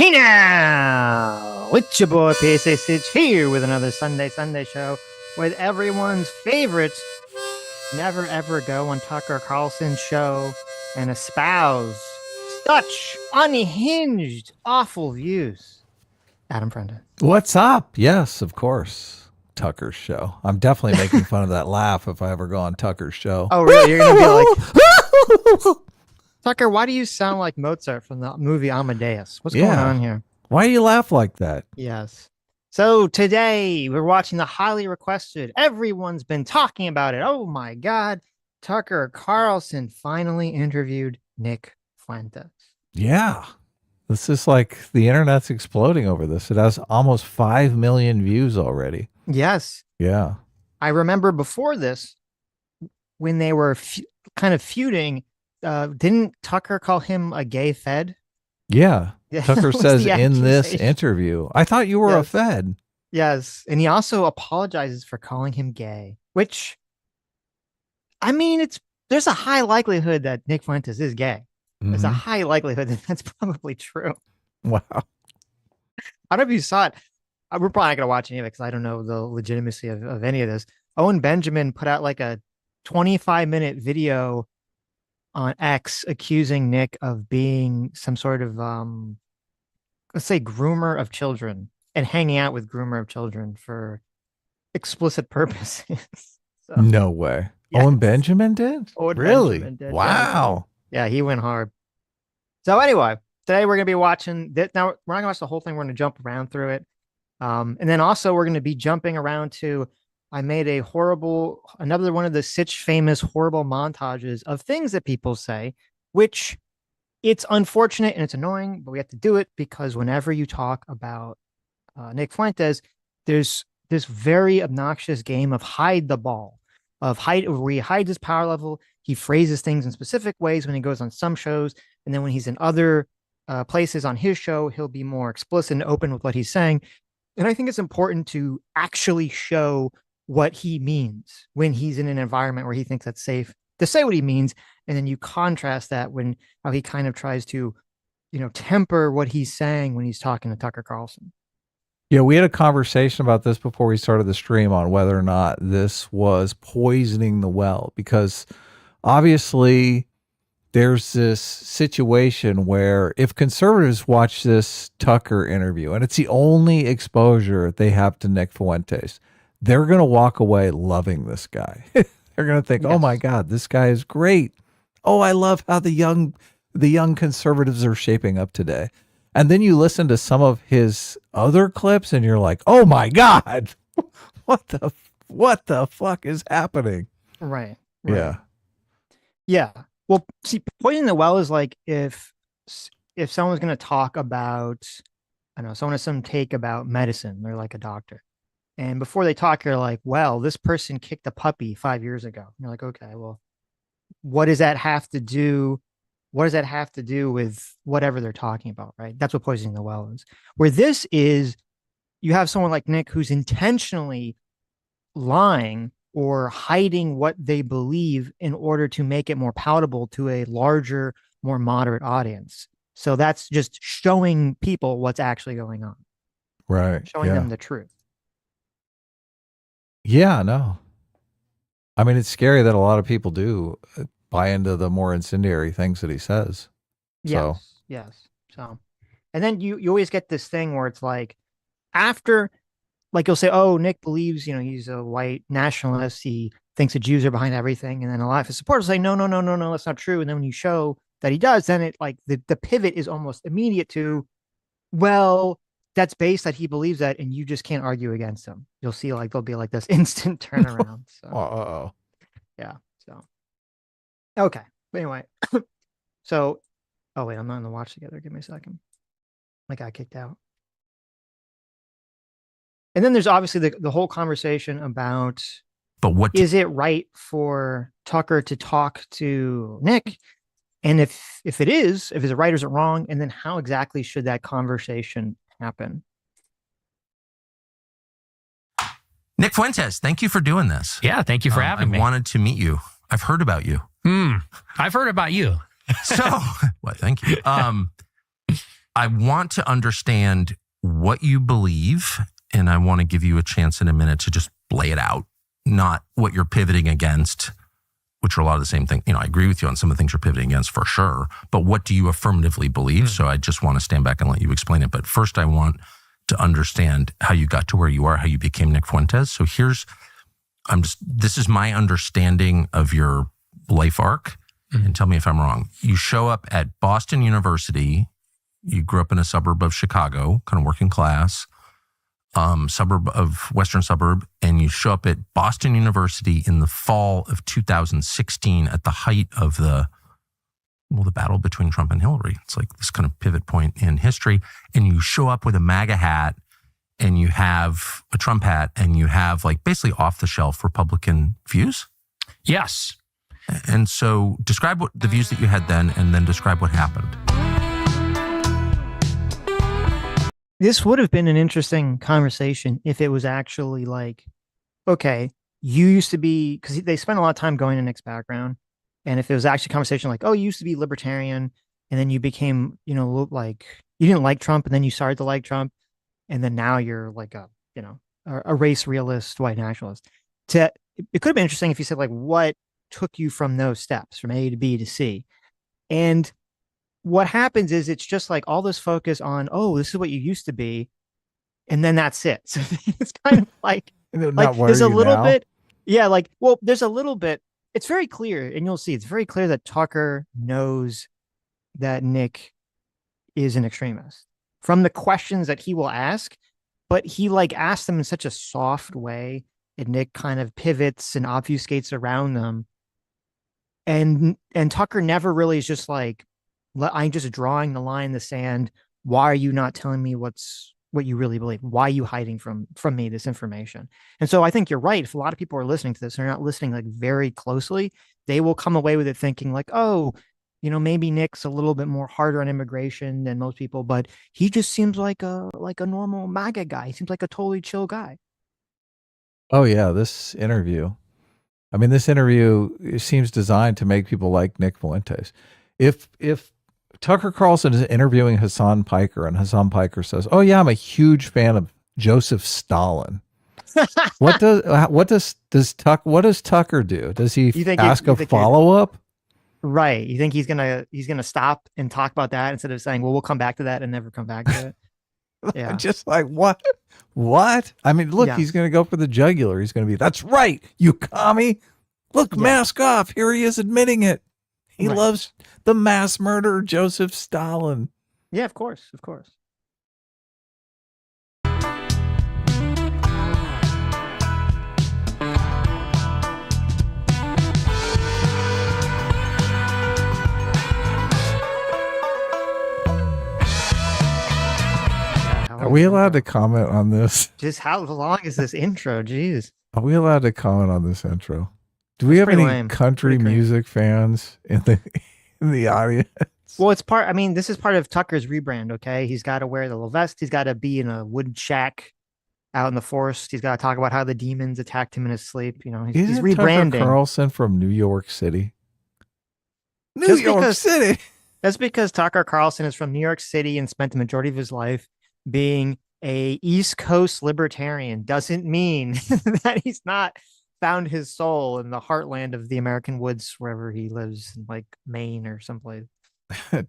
Hey now, it's your boy PSA Sitch here with another Sunday show with everyone's favorite never ever go on Tucker Carlson's show and espouse such unhinged, awful views. Adam Prenda. What's up? Yes, of course. Tucker's show. I'm definitely making fun of that laugh if I ever go on Tucker's show. Oh, really? You're gonna be like, Tucker, why do you sound like Mozart from the movie Amadeus? What's going on here? Why do you laugh like that? Yes. So today we're watching the highly requested. Everyone's been talking about it. Oh my God. Tucker Carlson finally interviewed Nick Fuentes. Yeah. This is like the internet's exploding over this. It has almost 5 million views already. Yes. Yeah. I remember before this, when they were kind of feuding, didn't Tucker call him a gay fed? Yeah. Tucker says in this accusation. interview, I thought you were a Yes. fed. Yes. And he also apologizes for calling him gay, which, I mean, there's a high likelihood that Nick Fuentes is gay. There's a high likelihood that that's probably true. Wow. I don't know if you saw it. We're probably not going to watch any of it because I don't know the legitimacy of any of this. Owen Benjamin put out like a 25-minute video on X accusing Nick of being some sort of, let's say, groomer of children and hanging out with groomer of children for explicit purposes. So, No way. yes. Owen Benjamin did? Owen Really? Benjamin did, Wow. Yeah, he went hard. So anyway, today we're going to be watching that. Now, we're not going to watch the whole thing. We're going to jump around through it. And then also we're going to be jumping around to, I made another one of the Sitch famous horrible montages of things that people say, which it's unfortunate and it's annoying, but we have to do it because whenever you talk about Nick Fuentes, there's this very obnoxious game of hide the ball, where he hides his power level. He phrases things in specific ways when he goes on some shows. And then when he's in other places on his show, he'll be more explicit and open with what he's saying. And I think it's important to actually show what he means when he's in an environment where he thinks that's safe to say what he means. And then you contrast that how he kind of tries to, temper what he's saying when he's talking to Tucker Carlson. Yeah, we had a conversation about this before we started the stream on whether or not this was poisoning the well, because obviously there's this situation where if conservatives watch this Tucker interview and it's the only exposure they have to Nick Fuentes, they're going to walk away loving this guy. They're going to think, Yes. Oh my God, this guy is great. Oh, I love how the young conservatives are shaping up today. And then you listen to some of his other clips and you're like, oh my God, what the fuck is happening? Right. Yeah. Yeah. Well, see, poisoning the well is like if someone's going to talk about, I don't know, someone has some take about medicine. They're like a doctor. And before they talk, you're like, well, this person kicked a puppy 5 years ago. And you're like, okay, well, what does that have to do? What does that have to do with whatever they're talking about, right? That's what poisoning the well is. Where this is, you have someone like Nick who's intentionally lying or hiding what they believe in order to make it more palatable to a larger, more moderate audience. So that's just showing people what's actually going on. Right. Showing them the truth. Yeah, no. I mean, it's scary that a lot of people do buy into the more incendiary things that he says. Yes. So, and then you always get this thing where it's like, after, like you'll say, oh, Nick believes, he's a white nationalist. He thinks the Jews are behind everything. And then a lot of his supporters say, no, that's not true. And then when you show that he does, then it like the pivot is almost immediate to, well, that's based that he believes that, and you just can't argue against him. You'll see like there'll be like this instant turnaround. So yeah. So okay. But anyway. So oh wait, I'm not in the watch together. Give me a second. I got kicked out. And then there's obviously the whole conversation about, but what is it right for Tucker to talk to Nick? And if it's right or is it wrong? And then how exactly should that conversation happen? Nick Fuentes, thank you for doing this. Yeah, thank you for having me. I wanted to meet you. I've heard about you. I've heard about you. So, well, thank you. I want to understand what you believe, and I want to give you a chance in a minute to just lay it out, not what you're pivoting against, which are a lot of the same thing. I agree with you on some of the things you're pivoting against for sure, but what do you affirmatively believe? So I just want to stand back and let you explain it. But first I want to understand how you got to where you are, how you became Nick Fuentes. So this is my understanding of your life arc, and tell me if I'm wrong. You show up at Boston University. You grew up in a suburb of Chicago, kind of working class, western suburb, and you show up at Boston University in the fall of 2016 at the height of the battle between Trump and Hillary. It's like this kind of pivot point in history. And you show up with a MAGA hat, and you have a Trump hat, and you have like basically off-the-shelf Republican views? Yes. And so describe the views that you had then, and then describe what happened. This would have been an interesting conversation if it was actually like, okay, you used to be, because they spent a lot of time going to Nick's background. And if it was actually a conversation like, oh, you used to be libertarian, and then you became, like you didn't like Trump, and then you started to like Trump. And then now you're like a race realist, white nationalist. It could have been interesting if you said like, what took you from those steps from A to B to C? And what happens is it's just like all this focus on, oh, this is what you used to be. And then that's it. So it's kind of like there's a little bit. Yeah. There's a little bit. It's very clear. And you'll see, it's very clear that Tucker knows that Nick is an extremist from the questions that he will ask, but he asks them in such a soft way, and Nick kind of pivots and obfuscates around them. And Tucker never really is just like, I'm just drawing the line in the sand. Why are you not telling me what you really believe? Why are you hiding from me this information? And so I think you're right. If a lot of people are listening to this, they're not listening very closely, they will come away with it thinking like, oh, maybe Nick's a little bit more harder on immigration than most people, but he just seems like a normal MAGA guy. He seems like a totally chill guy. Oh yeah, this interview seems designed to make people like Nick Fuentes. If Tucker Carlson is interviewing Hassan Piker, and Hassan Piker says, "Oh yeah, I'm a huge fan of Joseph Stalin." what does Tucker do? Does he ask a follow up? Right. You think he's gonna stop and talk about that instead of saying, "Well, we'll come back to that," and never come back to it? Yeah. Just like what? What? I mean, look, he's gonna go for the jugular. He's gonna be, "That's right, you commie. Look, mask off. Here he is admitting it. He loves the mass murderer, Joseph Stalin." Yeah, of course. Of course. Are we allowed to comment on this? Just how long is this intro? Jeez. Are we allowed to comment on this intro? Do we have any country music fans in the audience? Well, this is part of Tucker's rebrand, okay? He's got to wear the little vest. He's got to be in a wood shack out in the forest. He's got to talk about how the demons attacked him in his sleep. He's rebranding. Tucker Carlson from New York City. New York City. That's because Tucker Carlson is from New York City and spent the majority of his life being a East Coast libertarian. Doesn't mean that he's not found his soul in the heartland of the American woods, wherever he lives, like Maine or someplace.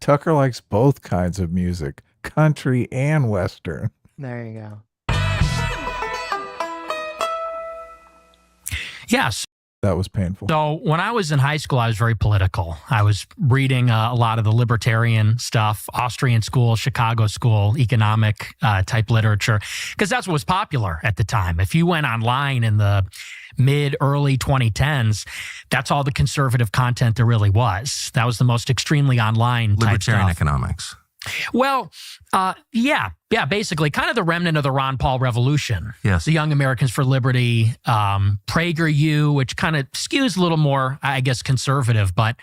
Tucker likes both kinds of music, country and Western. There you go. Yes. That was painful. So when I was in high school, I was very political. I was reading a lot of the libertarian stuff, Austrian school, Chicago school, economic type literature, because that's what was popular at the time. If you went online in the early 2010s, that's all the conservative content there really was. That was the most extremely online type stuff. Libertarian economics. Well, yeah, basically kind of the remnant of the Ron Paul revolution. Yes. The Young Americans for Liberty, PragerU, which kind of skews a little more, I guess, conservative, but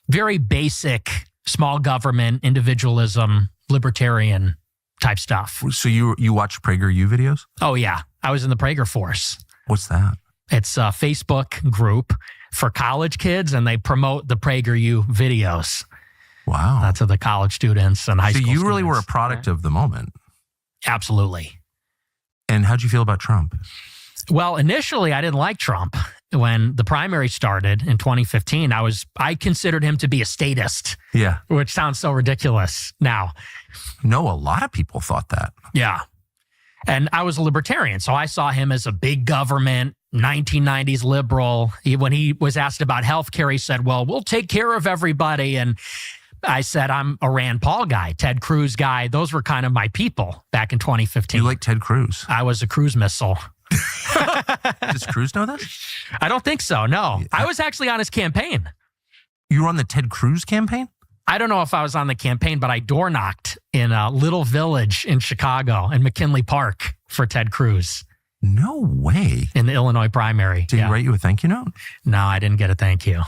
very basic small government, individualism, libertarian type stuff. So you watch PragerU videos? Oh, yeah. I was in the Prager Force. What's that? It's a Facebook group for college kids, and they promote the PragerU videos. Wow. to the college students and high So school you really were a students. product of the moment. Absolutely. And how'd you feel about Trump? Well, initially, I didn't like Trump. When the primary started in 2015, I considered him to be a statist, Yeah. which sounds so ridiculous now. No, a lot of people thought that. Yeah. And I was a libertarian, so I saw him as a big government, 1990s liberal. When he was asked about healthcare, he said, well, we'll take care of everybody. And I said, I'm a Rand Paul guy, Ted Cruz guy. Those were kind of my people back in 2015. You like Ted Cruz? I was a cruise missile. Does Cruz know this? I don't think so, no. I was actually on his campaign. You were on the Ted Cruz campaign? I don't know if I was on the campaign, but I door knocked in a little village in Chicago in McKinley Park for Ted Cruz No way. in the Illinois primary. Did he write you a thank you note? No, I didn't get a thank you.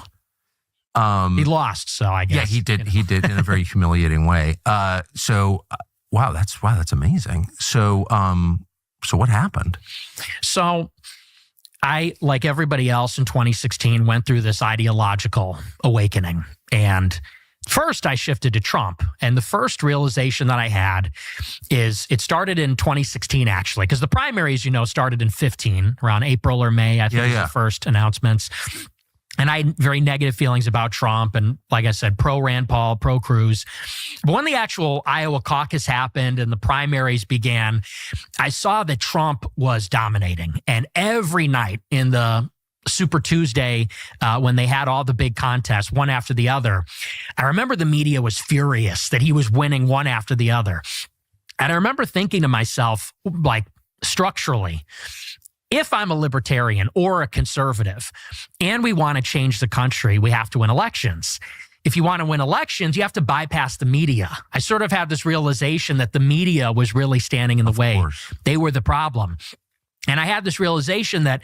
He lost, so I guess. Yeah, he did. He did in a very humiliating way. Wow, that's amazing. So what happened? So I, like everybody else in 2016, went through this ideological awakening. And first, I shifted to Trump. And the first realization that I had is it started in 2016, actually, because the primaries, started in 15, around April or May, I think was the first announcements. And I had very negative feelings about Trump. And like I said, pro Rand Paul, pro Cruz. But when the actual Iowa caucus happened and the primaries began, I saw that Trump was dominating. And every night in the Super Tuesday, when they had all the big contests, one after the other, I remember the media was furious that he was winning one after the other. And I remember thinking to myself, like, structurally, if I'm a libertarian or a conservative and we want to change the country, we have to win elections. If you want to win elections, you have to bypass the media. I sort of had this realization that the media was really standing in the way. Course. They were the problem. And I had this realization that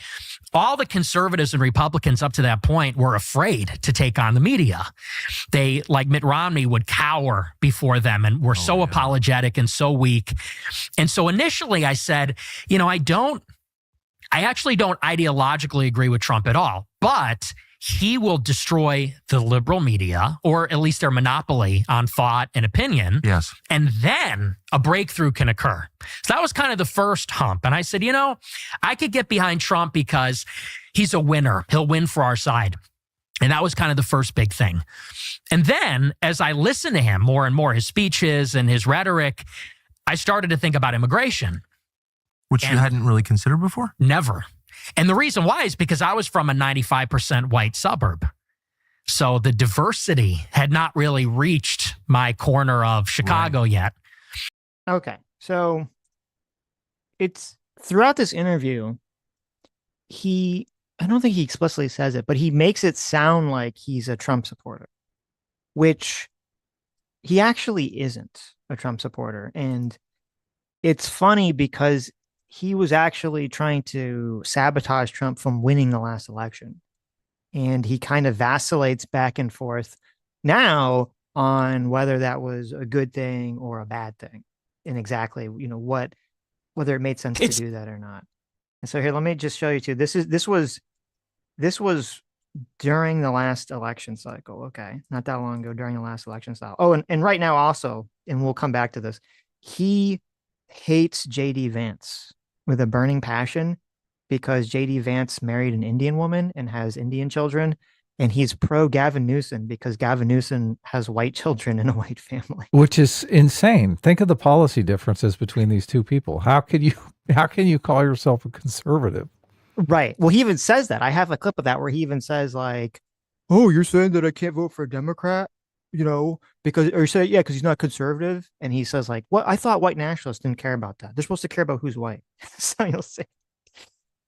all the conservatives and Republicans up to that point were afraid to take on the media. They, like Mitt Romney, would cower before them and were so apologetic and so weak. And so initially I said, I actually don't ideologically agree with Trump at all, but he will destroy the liberal media, or at least their monopoly on thought and opinion. Yes. And then a breakthrough can occur. So that was kind of the first hump. And I said, I could get behind Trump because he's a winner. He'll win for our side. And that was kind of the first big thing. And then as I listened to him more and more, his speeches and his rhetoric, I started to think about immigration. Which you hadn't really considered before? Never. And the reason why is because I was from a 95% white suburb. So the diversity had not really reached my corner of Chicago yet. Okay. So it's throughout this interview, I don't think he explicitly says it, but he makes it sound like he's a Trump supporter, which he actually isn't a Trump supporter. And it's funny because he was actually trying to sabotage Trump from winning the last election. And he kind of vacillates back and forth now on whether that was a good thing or a bad thing. And exactly, whether it made sense to do that or not. And so here, let me just show you too. This was during the last election cycle. Okay. Not that long ago, during the last election cycle. Oh, and right now also, and we'll come back to this, he hates JD Vance with a burning passion because JD Vance married an Indian woman and has Indian children. And he's pro Gavin Newsom because Gavin Newsom has white children in a white family. Which is insane. Think of the policy differences between these two people. How can you call yourself a conservative? Right. Well, he even says that. I have a clip of that where he even says like, oh, you're saying that I can't vote for a Democrat? Because he's not conservative. And he says like, what? I thought white nationalists didn't care about that. They're supposed to care about who's white. So you'll see.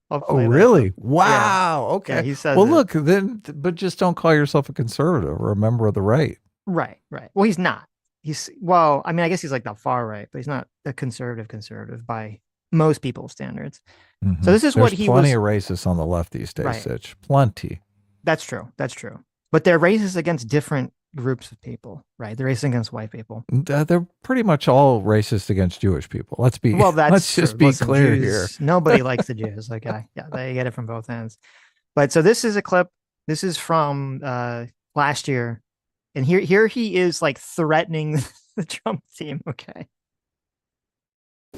Oh, really? Wow. Yeah. Okay. Yeah, he says look, but just don't call yourself a conservative or a member of the right. Right. Well, he's not. I guess he's like the far right, but he's not a conservative by most people's standards. Mm-hmm. So this is what he was. Plenty of racists on the left these days, right. Sitch. Plenty. That's true. But they're racist against different groups of people, right? They're racist against white people. They're pretty much all racist against Jewish people. Let's just be clear here. Nobody likes the Jews. Okay, yeah, they get it from both ends. But so this is a clip. This is from last year, And here he is like threatening the Trump team. Okay.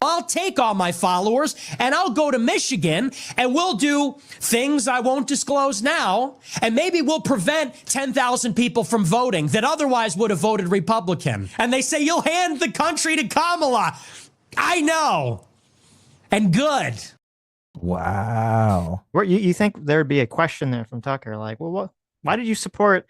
I'll take all my followers and I'll go to Michigan and we'll do things I won't disclose now. And maybe we'll prevent 10,000 people from voting that otherwise would have voted Republican. And they say, you'll hand the country to Kamala. I know. And good. Wow. What you think there'd be a question there from Tucker? Like, well, why did you support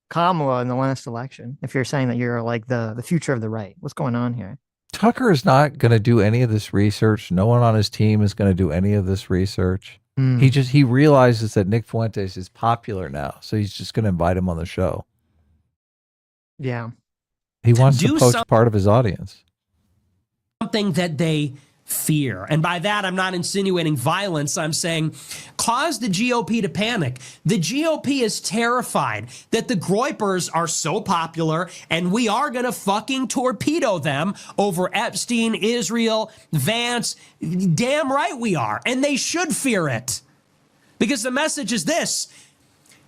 Kamala in the last election? If you're saying that you're like the future of the right, what's going on here? Tucker is not going to do any of this research. No one on his team is going to do any of this research. He realizes that Nick Fuentes is popular now, so he's just going to invite him on the show. Yeah. He wants to poach part of his audience. Something that they fear. And by that, I'm not insinuating violence. I'm saying cause the GOP to panic. The GOP is terrified that the Groypers are so popular and we are going to fucking torpedo them over Epstein, Israel, Vance. Damn right we are. And they should fear it. Because the message is this: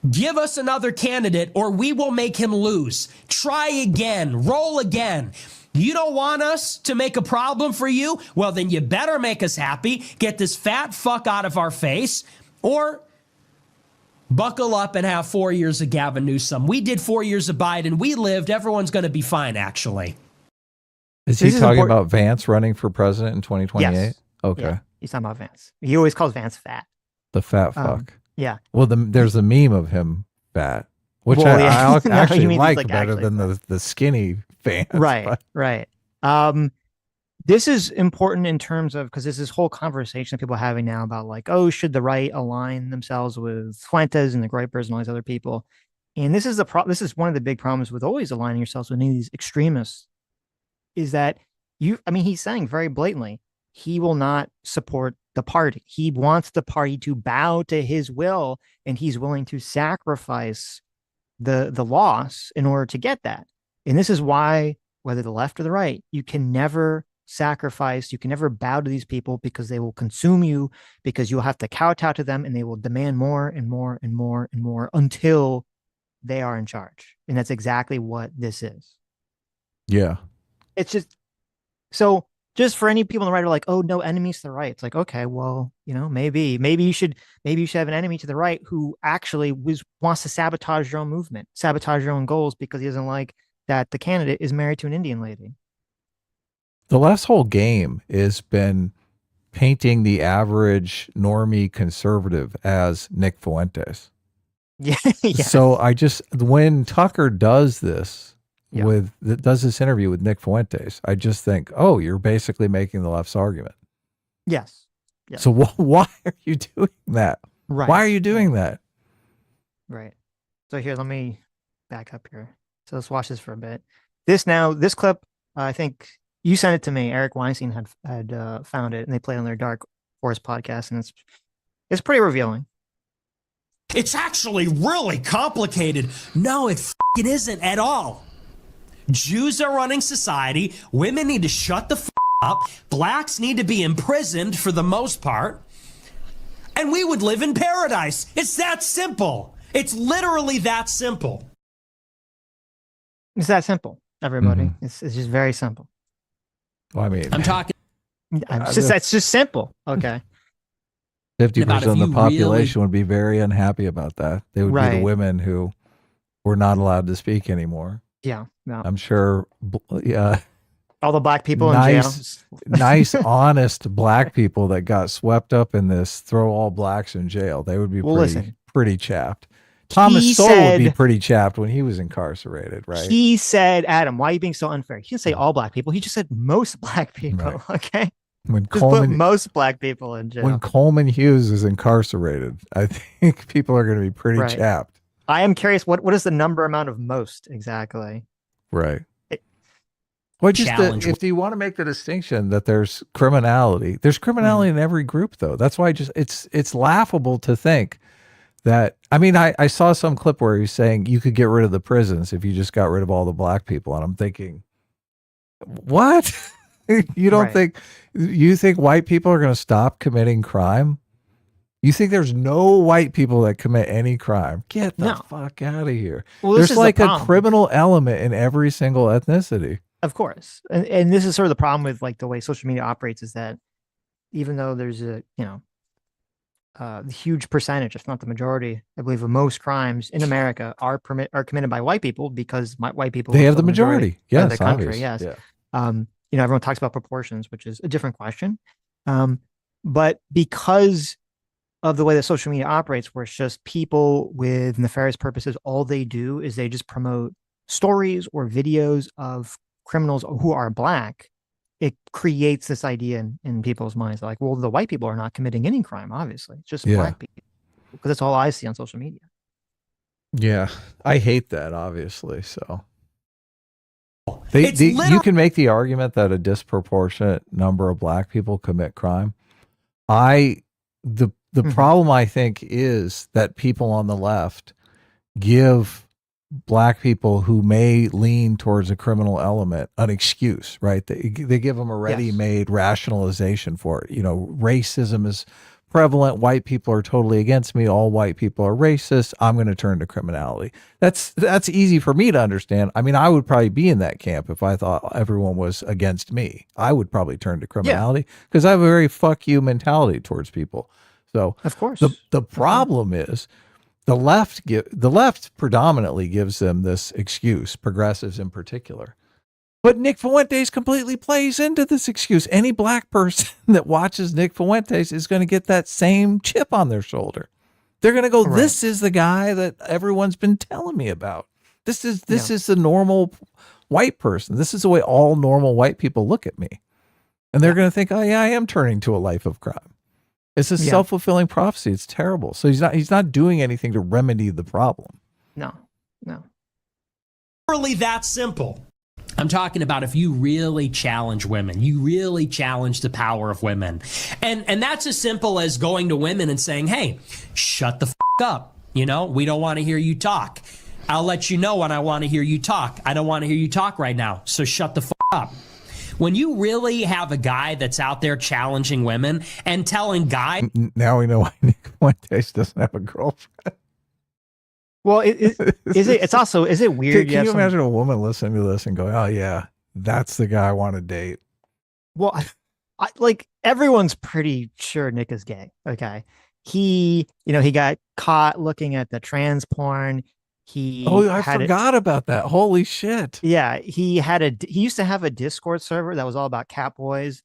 give us another candidate or we will make him lose. Try again. Roll again. You don't want us to make a problem for you? Well, then you better make us happy. Get this fat fuck out of our face, or buckle up and have 4 years of Gavin Newsom. We did 4 years of Biden. We lived. Everyone's going to be fine, actually. Is he talking about Vance running for president in 2028? Yes. Okay. Yeah, he's talking about Vance. He always calls Vance fat. The fat fuck. Yeah. Well, there's a meme of him fat, which Well, I no, actually you mean like like better actually than the skinny Vance. Right, but- right. This is important in terms of, because there's this whole conversation that people are having now about like, oh, should the right align themselves with Fuentes and the Groypers and all these other people? And this is this is one of the big problems with always aligning yourselves with any of these extremists, is that he's saying very blatantly, he will not support the party. He wants the party to bow to his will, and he's willing to sacrifice the loss in order to get that. And this is why, whether the left or the right, you can never sacrifice, you can never bow to these people, because they will consume you, because you'll have to kowtow to them, and they will demand more and more and more and more until they are in charge. And that's exactly what this is. Yeah. It's just for any people on the right are like, oh, no enemies to the right. It's like, okay, well, maybe you should have an enemy to the right who actually wants to sabotage your own movement, sabotage your own goals, because he doesn't like that the candidate is married to an Indian lady. The last whole game has been painting the average normie conservative as Nick Fuentes. Yeah. So when Tucker does this, Yeah. does this interview with Nick Fuentes, I just think, oh, you're basically making the left's argument. Yes. Yeah. So why are you doing that? Right. Why are you doing that? Right. So here, let me back up here. So let's watch this for a bit. This clip, I think you sent it to me. Eric Weinstein had found it, and they played on their Dark Forest podcast, and it's pretty revealing. It's actually really complicated. No, it isn't at all. Jews are running society. Women need to shut the up. Blacks need to be imprisoned for the most part. And we would live in paradise. It's that simple. It's literally that simple. It's that simple, everybody. Mm-hmm. It's just very simple. Well, I mean, I'm talking. It's just simple. Okay. 50% of the population would be very unhappy about that. They would be the women who were not allowed to speak anymore. Yeah. No. I'm sure. Yeah. All the black people in jail. Nice, honest black people that got swept up in this, throw all blacks in jail. They would be pretty chapped. Thomas Sowell would be pretty chapped when he was incarcerated, right? He said, Adam, why are you being so unfair? He didn't say all black people. He just said most black people. Right. Okay. When put most black people in jail. When Coleman Hughes is incarcerated, I think people are going to be pretty chapped. I am curious, what is the amount of most exactly? Right. Well, if you want to make the distinction that there's criminality in every group, though. That's why it's laughable to think that. I mean, I saw some clip where he's saying you could get rid of the prisons if you just got rid of all the black people, and I'm thinking, what? You don't think white people are going to stop committing crime You think there's no white people that commit any crime? Get the No. fuck out of here. Well, this There's is the like a problem. criminal element in every single ethnicity. Of course. And this is sort of the problem with like the way social media operates is that even though there's a, the huge percentage, if not the majority, I believe, of most crimes in America are committed by white people because white people They have fill the majority. of Yes, the country. obvious. Yes. Yeah. Everyone talks about proportions, which is a different question. But because of the way that social media operates, where it's just people with nefarious purposes, all they do is they just promote stories or videos of criminals who are black. It creates this idea in people's minds, like, well, the white people are not committing any crime, obviously. It's just black people, because that's all I see on social media. Yeah. I hate that, obviously. So you can make the argument that a disproportionate number of black people commit crime. The problem, I think, is that people on the left give black people who may lean towards a criminal element an excuse, right? They give them a ready-made rationalization for it. Racism is prevalent. White people are totally against me. All white people are racist. I'm going to turn to criminality. That's easy for me to understand. I mean, I would probably be in that camp if I thought everyone was against me. I would probably turn to criminality because I have a very fuck you mentality towards people. So of course, the problem is the left predominantly gives them this excuse, progressives in particular. But Nick Fuentes completely plays into this excuse. Any black person that watches Nick Fuentes is going to get that same chip on their shoulder. They're going to go, this is the guy that everyone's been telling me about. This is the normal white person. This is the way all normal white people look at me. And they're going to think, oh yeah, I am turning to a life of crime. It's a self-fulfilling prophecy. It's terrible. So he's not doing anything to remedy the problem. No. Really that simple. I'm talking about if you really challenge women, you really challenge the power of women. And that's as simple as going to women and saying, hey, shut the fuck up. We don't want to hear you talk. I'll let you know when I want to hear you talk. I don't want to hear you talk right now. So shut the fuck up. When you really have a guy that's out there challenging women and telling guys. Now we know why Nick Fuentes doesn't have a girlfriend. Well, is it weird? Can you imagine a woman listening to this and going, oh yeah, that's the guy I want to date? Well, I like everyone's pretty sure Nick is gay. Okay. He got caught looking at the trans porn. I forgot about that. Holy shit. Yeah. He used to have a Discord server that was all about Catboys.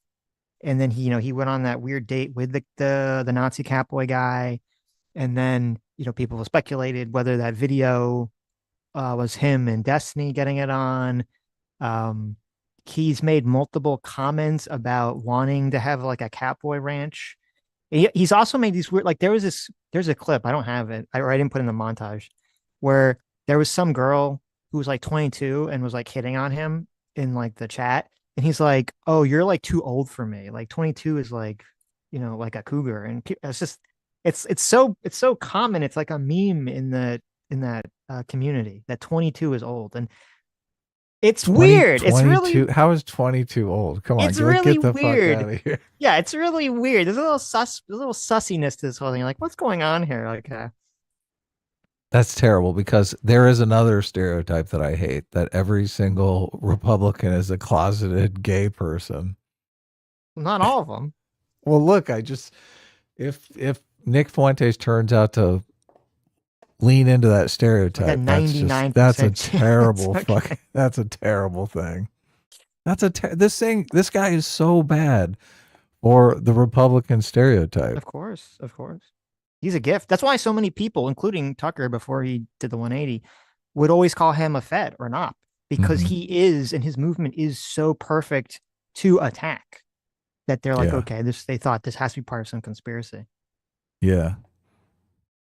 And then he went on that weird date with the Nazi Catboy guy. And then, people speculated whether that video was him and Destiny getting it on. He's made multiple comments about wanting to have like a Catboy ranch. He's also made these weird, like there's a clip, I don't have it, I didn't put in the montage, where there was some girl who was like 22 and was like hitting on him in like the chat. And he's like, oh, you're like too old for me. Like 22 is like, like a cougar. And it's just, it's so common. It's like a meme in that community that 22 is old. And it's weird. 22, it's really, how is 22 old? Come on, it's really get the weird. fuck out of here. Yeah, it's really weird. There's a little sussiness to this whole thing. You're like, what's going on here? Like, that's terrible, because there is another stereotype that I hate, that every single Republican is a closeted gay person. Not all of them. Well, look, if Nick Fuentes turns out to lean into that stereotype, like that's a terrible that's a terrible thing. This guy is so bad for the Republican stereotype. Of course. He's a gift. That's why so many people, including Tucker before he did the 180, would always call him a Fed or an op, because he is, and his movement is so perfect to attack, that they're like, okay, they thought this has to be part of some conspiracy. Yeah.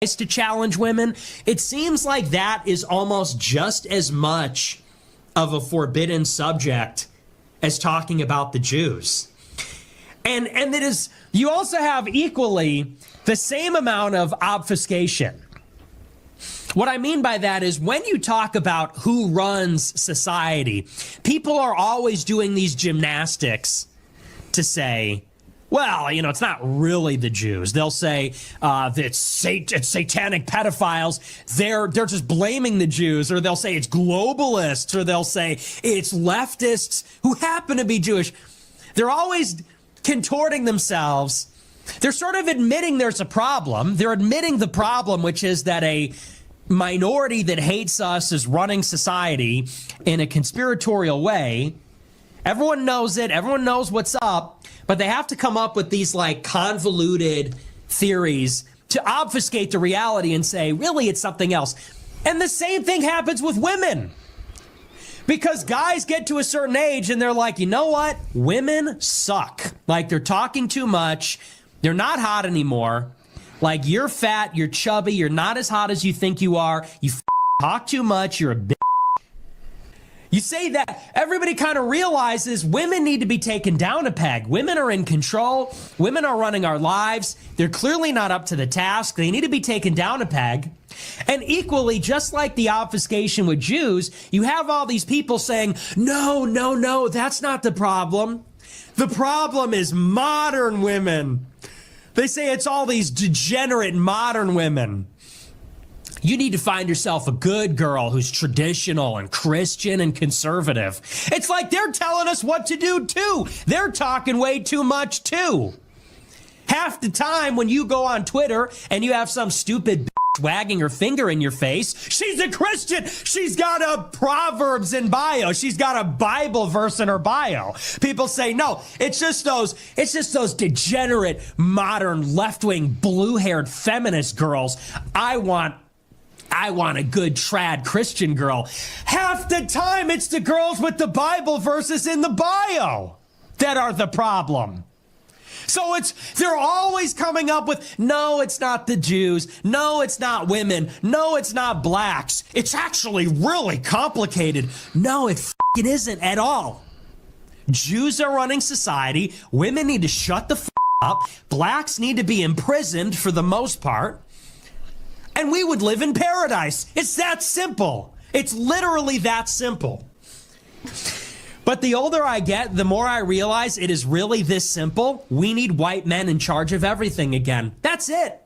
Is to challenge women. It seems like that is almost just as much of a forbidden subject as talking about the Jews. And it is, you also have equally the same amount of obfuscation. What I mean by that is when you talk about who runs society, people are always doing these gymnastics to say, Well, it's not really the Jews. They'll say that it's satanic pedophiles. They're just blaming the Jews, or they'll say it's globalists, or they'll say it's leftists who happen to be Jewish. They're always contorting themselves. They're sort of admitting there's a problem. They're admitting the problem, which is that a minority that hates us is running society in a conspiratorial way. Everyone knows it. Everyone knows what's up. But they have to come up with these like convoluted theories to obfuscate the reality and say, really, it's something else. And the same thing happens with women. Because guys get to a certain age and they're like, you know what? Women suck. Like, they're talking too much. They're not hot anymore. Like, you're fat, you're chubby, you're not as hot as you think you are. You talk too much, you're a bitch. You say that, everybody kind of realizes women need to be taken down a peg. Women are in control. Women are running our lives. They're clearly not up to the task. They need to be taken down a peg. And equally, just like the obfuscation with Jews, you have all these people saying, no, that's not the problem. The problem is modern women. They say it's all these degenerate modern women. You need to find yourself a good girl who's traditional and Christian and conservative. It's like they're telling us what to do too. They're talking way too much too. Half the time when you go on Twitter and you have some stupid bitch wagging her finger in your face, she's a Christian. She's got a Proverbs in bio. She's got a Bible verse in her bio. People say, no, it's just those degenerate, modern, left-wing, blue-haired feminist girls. I want a good trad Christian girl. Half the time, it's the girls with the Bible verses in the bio that are the problem. So they're always coming up with, no, it's not the Jews. No, it's not women. No, it's not blacks. It's actually really complicated. No, it f***ing isn't at all. Jews are running society. Women need to shut the f*** up. Blacks need to be imprisoned for the most part. And we would live in paradise. It's that simple. It's literally that simple. But the older I get, the more I realize it is really this simple. We need white men in charge of everything again. That's it.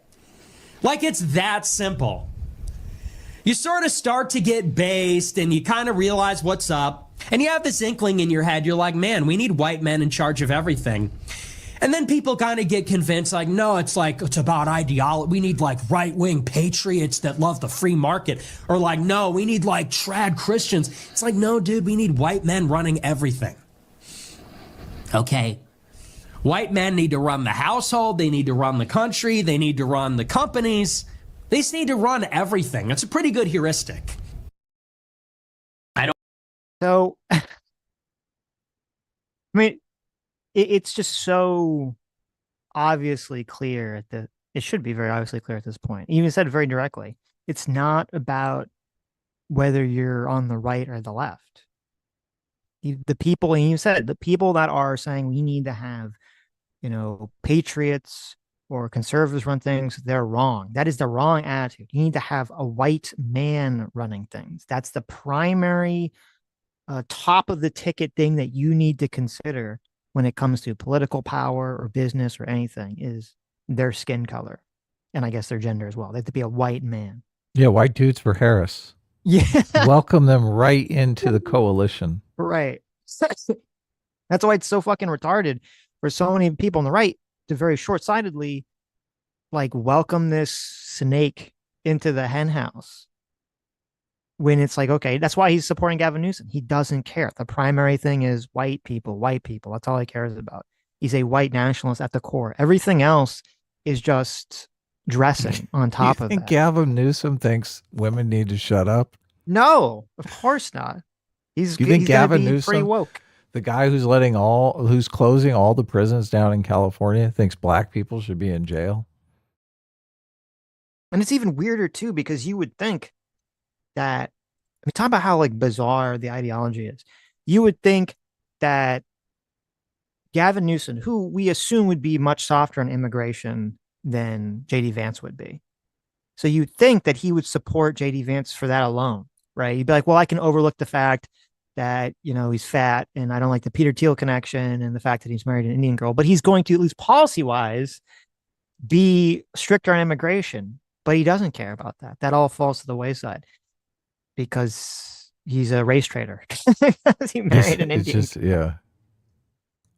Like, it's that simple. You sort of start to get based and you kind of realize what's up. And you have this inkling in your head. You're like, man, we need white men in charge of everything. And then people kind of get convinced, like, no, it's about ideology. We need like right-wing patriots that love the free market. Or like, no, we need like trad Christians. It's like, no, dude, we need white men running everything. Okay. White men need to run the household. They need to run the country. They need to run the companies. They just need to run everything. That's a pretty good heuristic. So, I mean, it's just so obviously clear that it should be very obviously clear at this point. You even said it very directly. It's not about whether you're on the right or the left. The people, and you said the people that are saying we need to have, patriots or conservatives run things, they're wrong. That is the wrong attitude. You need to have a white man running things. That's the primary top of the ticket thing that you need to consider when it comes to political power or business or anything, is their skin color. And I guess their gender as well. They have to be a white man. Yeah, white dudes for Harris. Yeah. Welcome them right into the coalition. Right. That's why it's so fucking retarded for so many people on the right to very short-sightedly like welcome this snake into the hen house. When it's like, okay, that's why he's supporting Gavin Newsom. He doesn't care. The primary thing is white people. That's all he cares about. He's a white nationalist at the core. Everything else is just dressing on top of that. Gavin Newsom thinks women need to shut up? No, of course not. You think Gavin Newsom, pretty woke, the guy who's closing all the prisons down in California, thinks black people should be in jail? And it's even weirder too, because you would think that, talk about how like bizarre the ideology is. You would think that Gavin Newsom, who we assume would be much softer on immigration than JD Vance would be. So you'd think that he would support JD Vance for that alone, right? You'd be like, well, I can overlook the fact that, he's fat, and I don't like the Peter Thiel connection and the fact that he's married an Indian girl, but he's going to, at least policy wise, be stricter on immigration. But he doesn't care about that. That all falls to the wayside because he's a race trader. He married an Indian. It's just, yeah.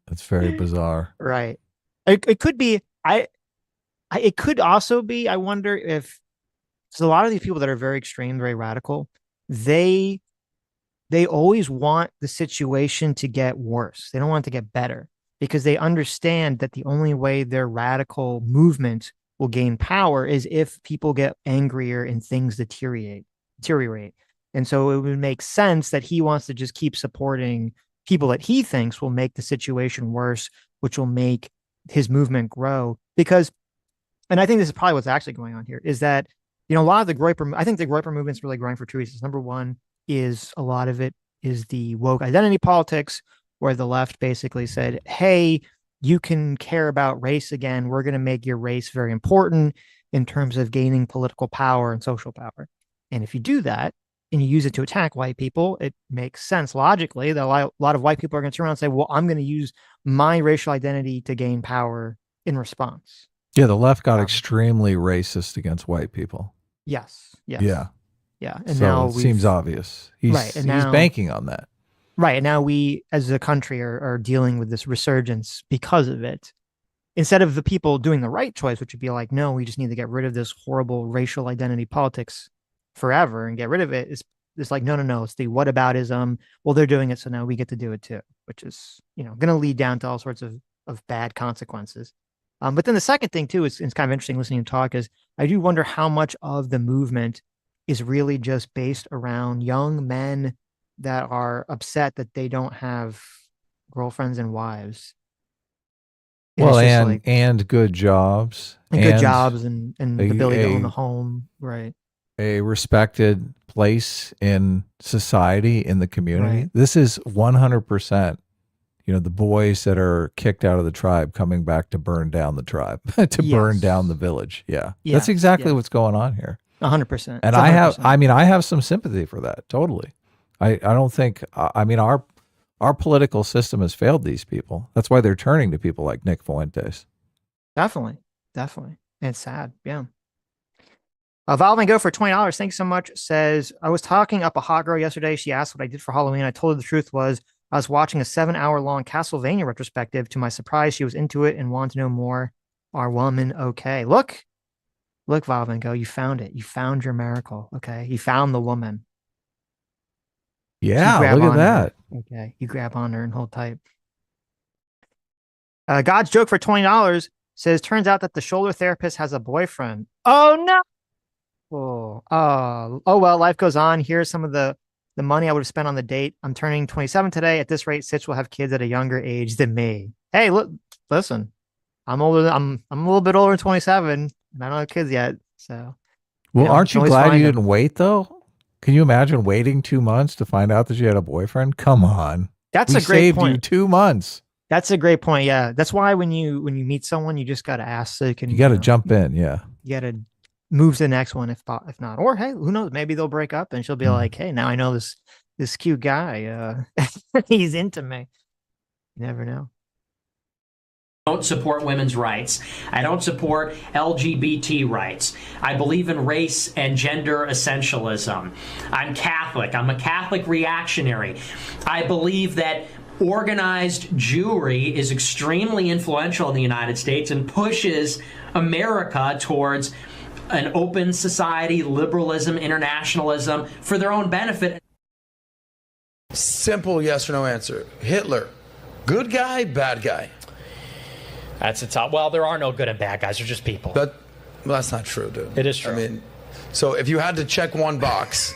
That's very bizarre. Right. It could be, it could also be, I wonder if, so a lot of these people that are very extreme, very radical, they always want the situation to get worse. They don't want it to get better because they understand that the only way their radical movement will gain power is if people get angrier and things deteriorate. And so it would make sense that he wants to just keep supporting people that he thinks will make the situation worse, which will make his movement grow. Because, and I think this is probably what's actually going on here, is that, a lot of the Groyper, I think the Groyper movement's really growing for two reasons. Number one is a lot of it is the woke identity politics, where the left basically said, hey, you can care about race again. We're going to make your race very important in terms of gaining political power and social power. And if you do that and you use it to attack white people, it makes sense logically that a lot of white people are going to turn around and say, well, I'm going to use my racial identity to gain power in response. Yeah, the left got extremely racist against white people. Yes. Yeah. And so now it seems obvious. He's banking on that. Right. And now we, as a country, are dealing with this resurgence because of it. Instead of the people doing the right choice, which would be like, no, we just need to get rid of this horrible racial identity politics forever and get rid of it. It's like, no. It's the whataboutism. Well, they're doing it, so now we get to do it too, which is, going to lead down to all sorts of bad consequences. But then the second thing too is, it's kind of interesting listening to talk, is I do wonder how much of the movement is really just based around young men that are upset that they don't have girlfriends and wives. Well, and good jobs. And good jobs and the ability to own a home. Right. A respected place in society, in the community. Right. This is 100%, the boys that are kicked out of the tribe coming back to burn down the tribe, to burn down the village. Yeah. That's exactly what's going on here. 100%. And 100%. I have some sympathy for that. Totally. I don't think, our political system has failed these people. That's why they're turning to people like Nick Fuentes. Definitely. And it's sad. Yeah. Valve and Go for $20. Thanks so much. Says, I was talking up a hot girl yesterday. She asked what I did for Halloween. I told her the truth was I was watching a 7-hour-long Castlevania retrospective. To my surprise, she was into it and wanted to know more. Are women okay? Look, Valve and Go. You found it. You found your miracle. Okay. You found the woman. Yeah, look at that. Her. Okay. You grab on her and hold tight. God's joke for $20 says, turns out that the shoulder therapist has a boyfriend. Oh, no. Oh, well, life goes on. Here's some of the money I would have spent on the date. I'm turning 27 today. At this rate, Sitch will have kids at a younger age than me. Hey, listen, I'm older. I'm a little bit older than 27, and I don't have kids yet. So, well, aren't you glad you didn't wait though? Can you imagine waiting 2 months to find out that you had a boyfriend? Come on, that's a great point. You 2 months. That's a great point. Yeah, that's why when you meet someone, you just got to ask so you got to jump in. Yeah, you got to move to the next one if not, or hey, who knows? Maybe they'll break up and she'll be like, hey, now I know this cute guy. He's into me. You never know. I don't support women's rights. I don't support LGBT rights. I believe in race and gender essentialism. I'm Catholic. I'm a Catholic reactionary. I believe that organized Jewry is extremely influential in the United States and pushes America towards an open society, liberalism, internationalism for their own benefit. Simple yes or no answer. Hitler, good guy, bad guy? That's a tough. Well, there are no good and bad guys. They're just people. Well, that's not true, dude. It is true. I mean, so if you had to check one box.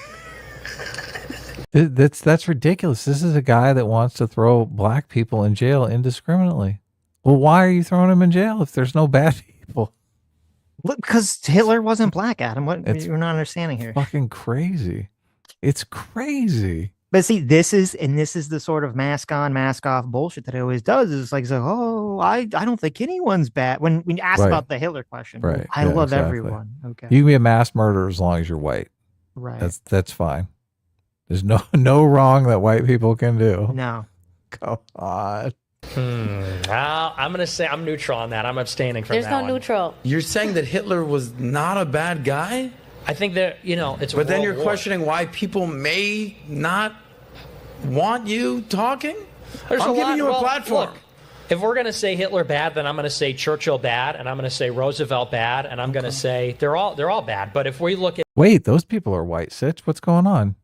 That's ridiculous. This is a guy that wants to throw black people in jail indiscriminately. Well, why are you throwing him in jail if there's no bad people? Because Hitler wasn't black, Adam. What you're not understanding here? Fucking crazy. It's crazy. But see, this is the sort of mask on, mask off bullshit that it always does. It's like, I don't think anyone's bad. When you ask about the Hitler question, right? I love everyone. Okay, you can be a mass murderer as long as you're white. Right. That's fine. There's no wrong that white people can do. No. Come on. Well, I'm going to say I'm neutral on that. I'm abstaining from There's that no one. neutral. You're saying that Hitler was not a bad guy? I think that, it's a But then world you're war. questioning why people may not want you talking? There's I'm a giving lot, you a well, platform. Look, if we're going to say Hitler bad, then I'm going to say Churchill bad, and I'm going to say Roosevelt bad, and I'm going to say they're all bad. But if we look at Wait, those people are white, Sitch. What's going on?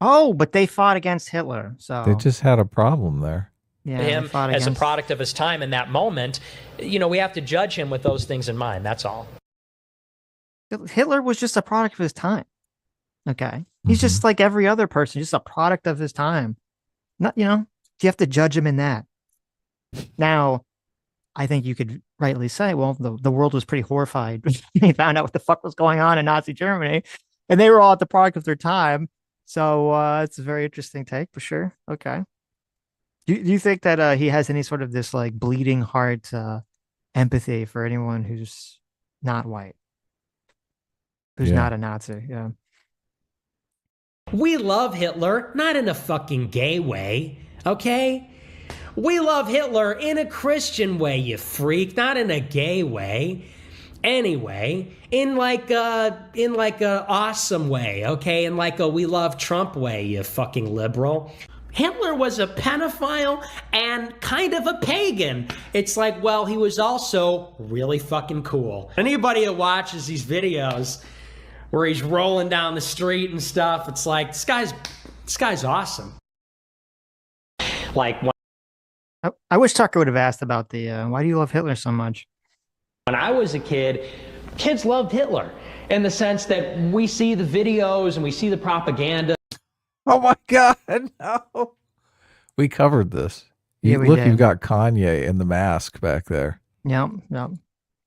Oh, but they fought against Hitler. So They just had a problem there. yeah, they him fought as a against- product of his time in that moment, we have to judge him with those things in mind. That's all. Hitler was just a product of his time. Okay. He's just like every other person, just a product of his time. Not, you have to judge him in that. Now, I think you could rightly say, well, the world was pretty horrified when they found out what the fuck was going on in Nazi Germany, and they were all at the product of their time. So it's a very interesting take for sure. Okay. Do you think that he has any sort of this like bleeding heart empathy for anyone who's not white? Who's Yeah. not a Nazi? Yeah. We love Hitler, not in a fucking gay way, okay? We love Hitler in a Christian way, you freak, not in a gay way. Anyway, in like a awesome way, okay? In like a we love Trump way, you fucking liberal. Hitler was a pedophile and kind of a pagan. It's like, well, he was also really fucking cool. Anybody that watches these videos where he's rolling down the street and stuff, it's like, this guy's awesome. Like, I wish Tucker would have asked about the why do you love Hitler so much? when I was a kid, kids loved Hitler in the sense that we see the videos and we see the propaganda. Oh my God, no. We covered this. Yeah, we Look, did. you've got Kanye in the mask back there. Yep, yep.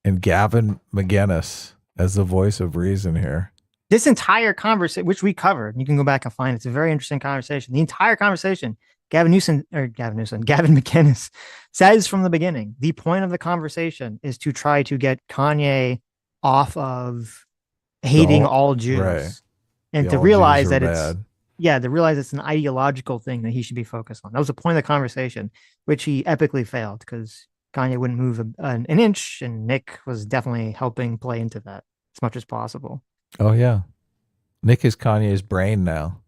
And Gavin McGinnis as the voice of reason here. This entire conversation, which we covered, you can go back and find it. It's a very interesting conversation. The entire conversation, Gavin McInnes says from the beginning, the point of the conversation is to try to get Kanye off of hating all Jews, right. and The to all realize Jews are that it's bad. to realize it's an ideological thing that he should be focused on. That was the point of the conversation, which he epically failed because Kanye wouldn't move an inch, and Nick was definitely helping play into that as much as possible. Oh yeah. Nick is Kanye's brain now.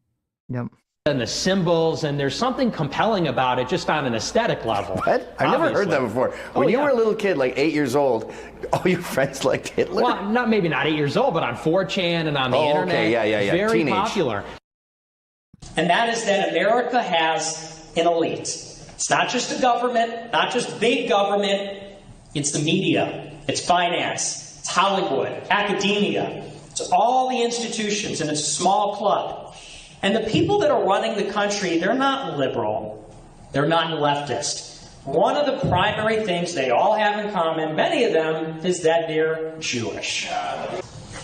Yep. And the symbols, and there's something compelling about it just on an aesthetic level. What? I've never heard that before. When you were a little kid, like 8 years old, all your friends liked Hitler? Well, maybe not 8 years old, but on 4chan and on the internet. Okay, yeah. Very Teenage. popular. And that is that America has an elite. It's not just the government, not just big government. It's the media, it's finance, it's Hollywood, academia. It's all the institutions, and it's a small club. And the people that are running the country, they're not liberal. They're not leftist. One of the primary things they all have in common, many of them, is that they're Jewish.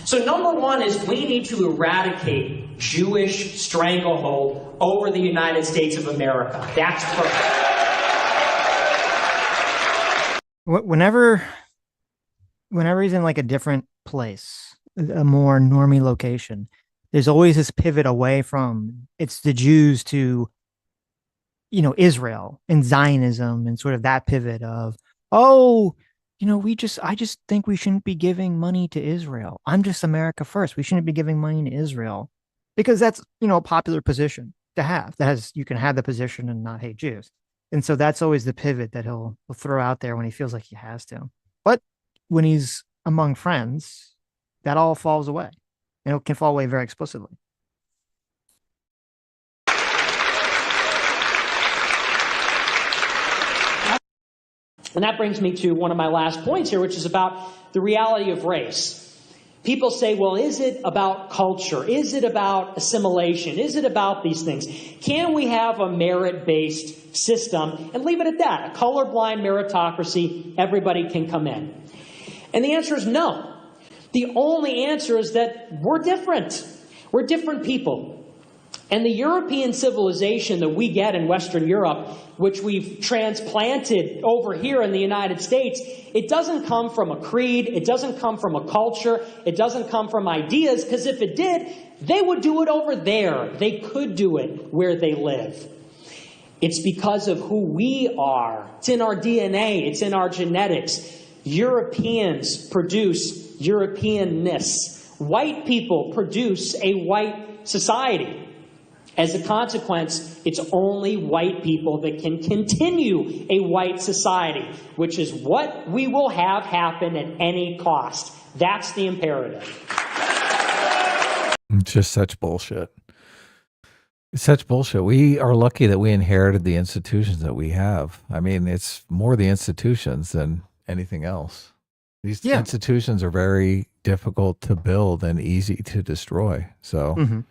So number one is we need to eradicate Jewish stranglehold over the United States of America. That's perfect. Whenever he's in like a different place, a more normie location, there's always this pivot away from it's the Jews to, Israel and Zionism, and sort of that pivot of, oh, I just think we shouldn't be giving money to Israel. I'm just America first. We shouldn't be giving money to Israel because that's, a popular position to have. You can have the position and not hate Jews. And so that's always the pivot that he'll throw out there when he feels like he has to. But when he's among friends, that all falls away. And it can fall away very explicitly. And that brings me to one of my last points here, which is about the reality of race. People say, well, is it about culture? Is it about assimilation? Is it about these things? Can we have a merit-based system and leave it at that? A colorblind meritocracy, everybody can come in. And the answer is no. The only answer is that we're different. We're different people. And the European civilization that we get in Western Europe, which we've transplanted over here in the United States, it doesn't come from a creed, it doesn't come from a culture, it doesn't come from ideas, because if it did, they would do it over there. They could do it where they live. It's because of who we are. It's in our DNA, it's in our genetics. Europeans produce Europeanness. White people produce a white society. As a consequence, it's only white people that can continue a white society, which is what we will have happen at any cost. That's the imperative. It's just such bullshit. It's such bullshit. We are lucky that we inherited the institutions that we have. I mean, it's more the institutions than anything else. These institutions are very difficult to build and easy to destroy. So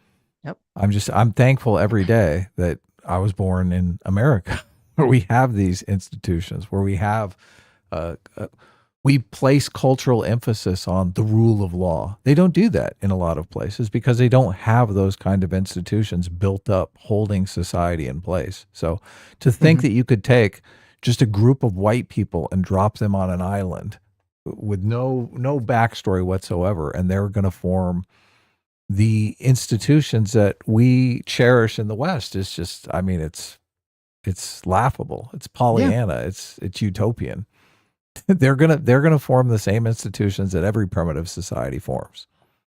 Yep. I'm thankful every day that I was born in America, where we have these institutions, where we have, we place cultural emphasis on the rule of law. They don't do that in a lot of places because they don't have those kind of institutions built up holding society in place. So to think that you could take just a group of white people and drop them on an island with no backstory whatsoever, and they're going to form the institutions that we cherish in the West is just, I mean, it's laughable. It's Pollyanna. It's utopian. They're gonna form the same institutions that every primitive society forms,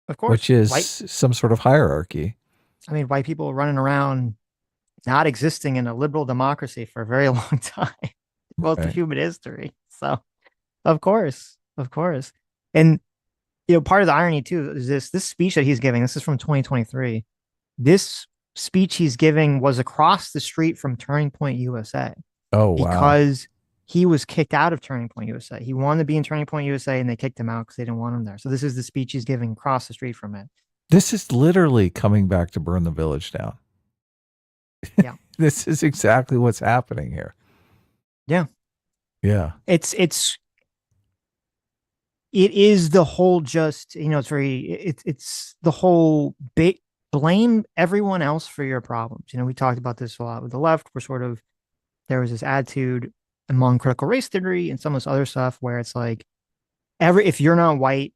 Of course. which is some sort of hierarchy. I mean, white people running around not existing in a liberal democracy for a very long time, most of human history. So, of course. And part of the irony too is this speech that he's giving. This is from 2023. This speech he's giving was across the street from Turning Point USA. Oh, wow. Because he was kicked out of Turning Point USA. He wanted to be in Turning Point USA, and they kicked him out because they didn't want him there. So this is the speech he's giving across the street from it. This is literally coming back to burn the village down. Yeah. This is exactly what's happening here. Yeah. Yeah. It is the whole it's the whole big blame everyone else for your problems. We talked about this a lot with the left. There was this attitude among critical race theory and some of this other stuff where it's like, if you're not white,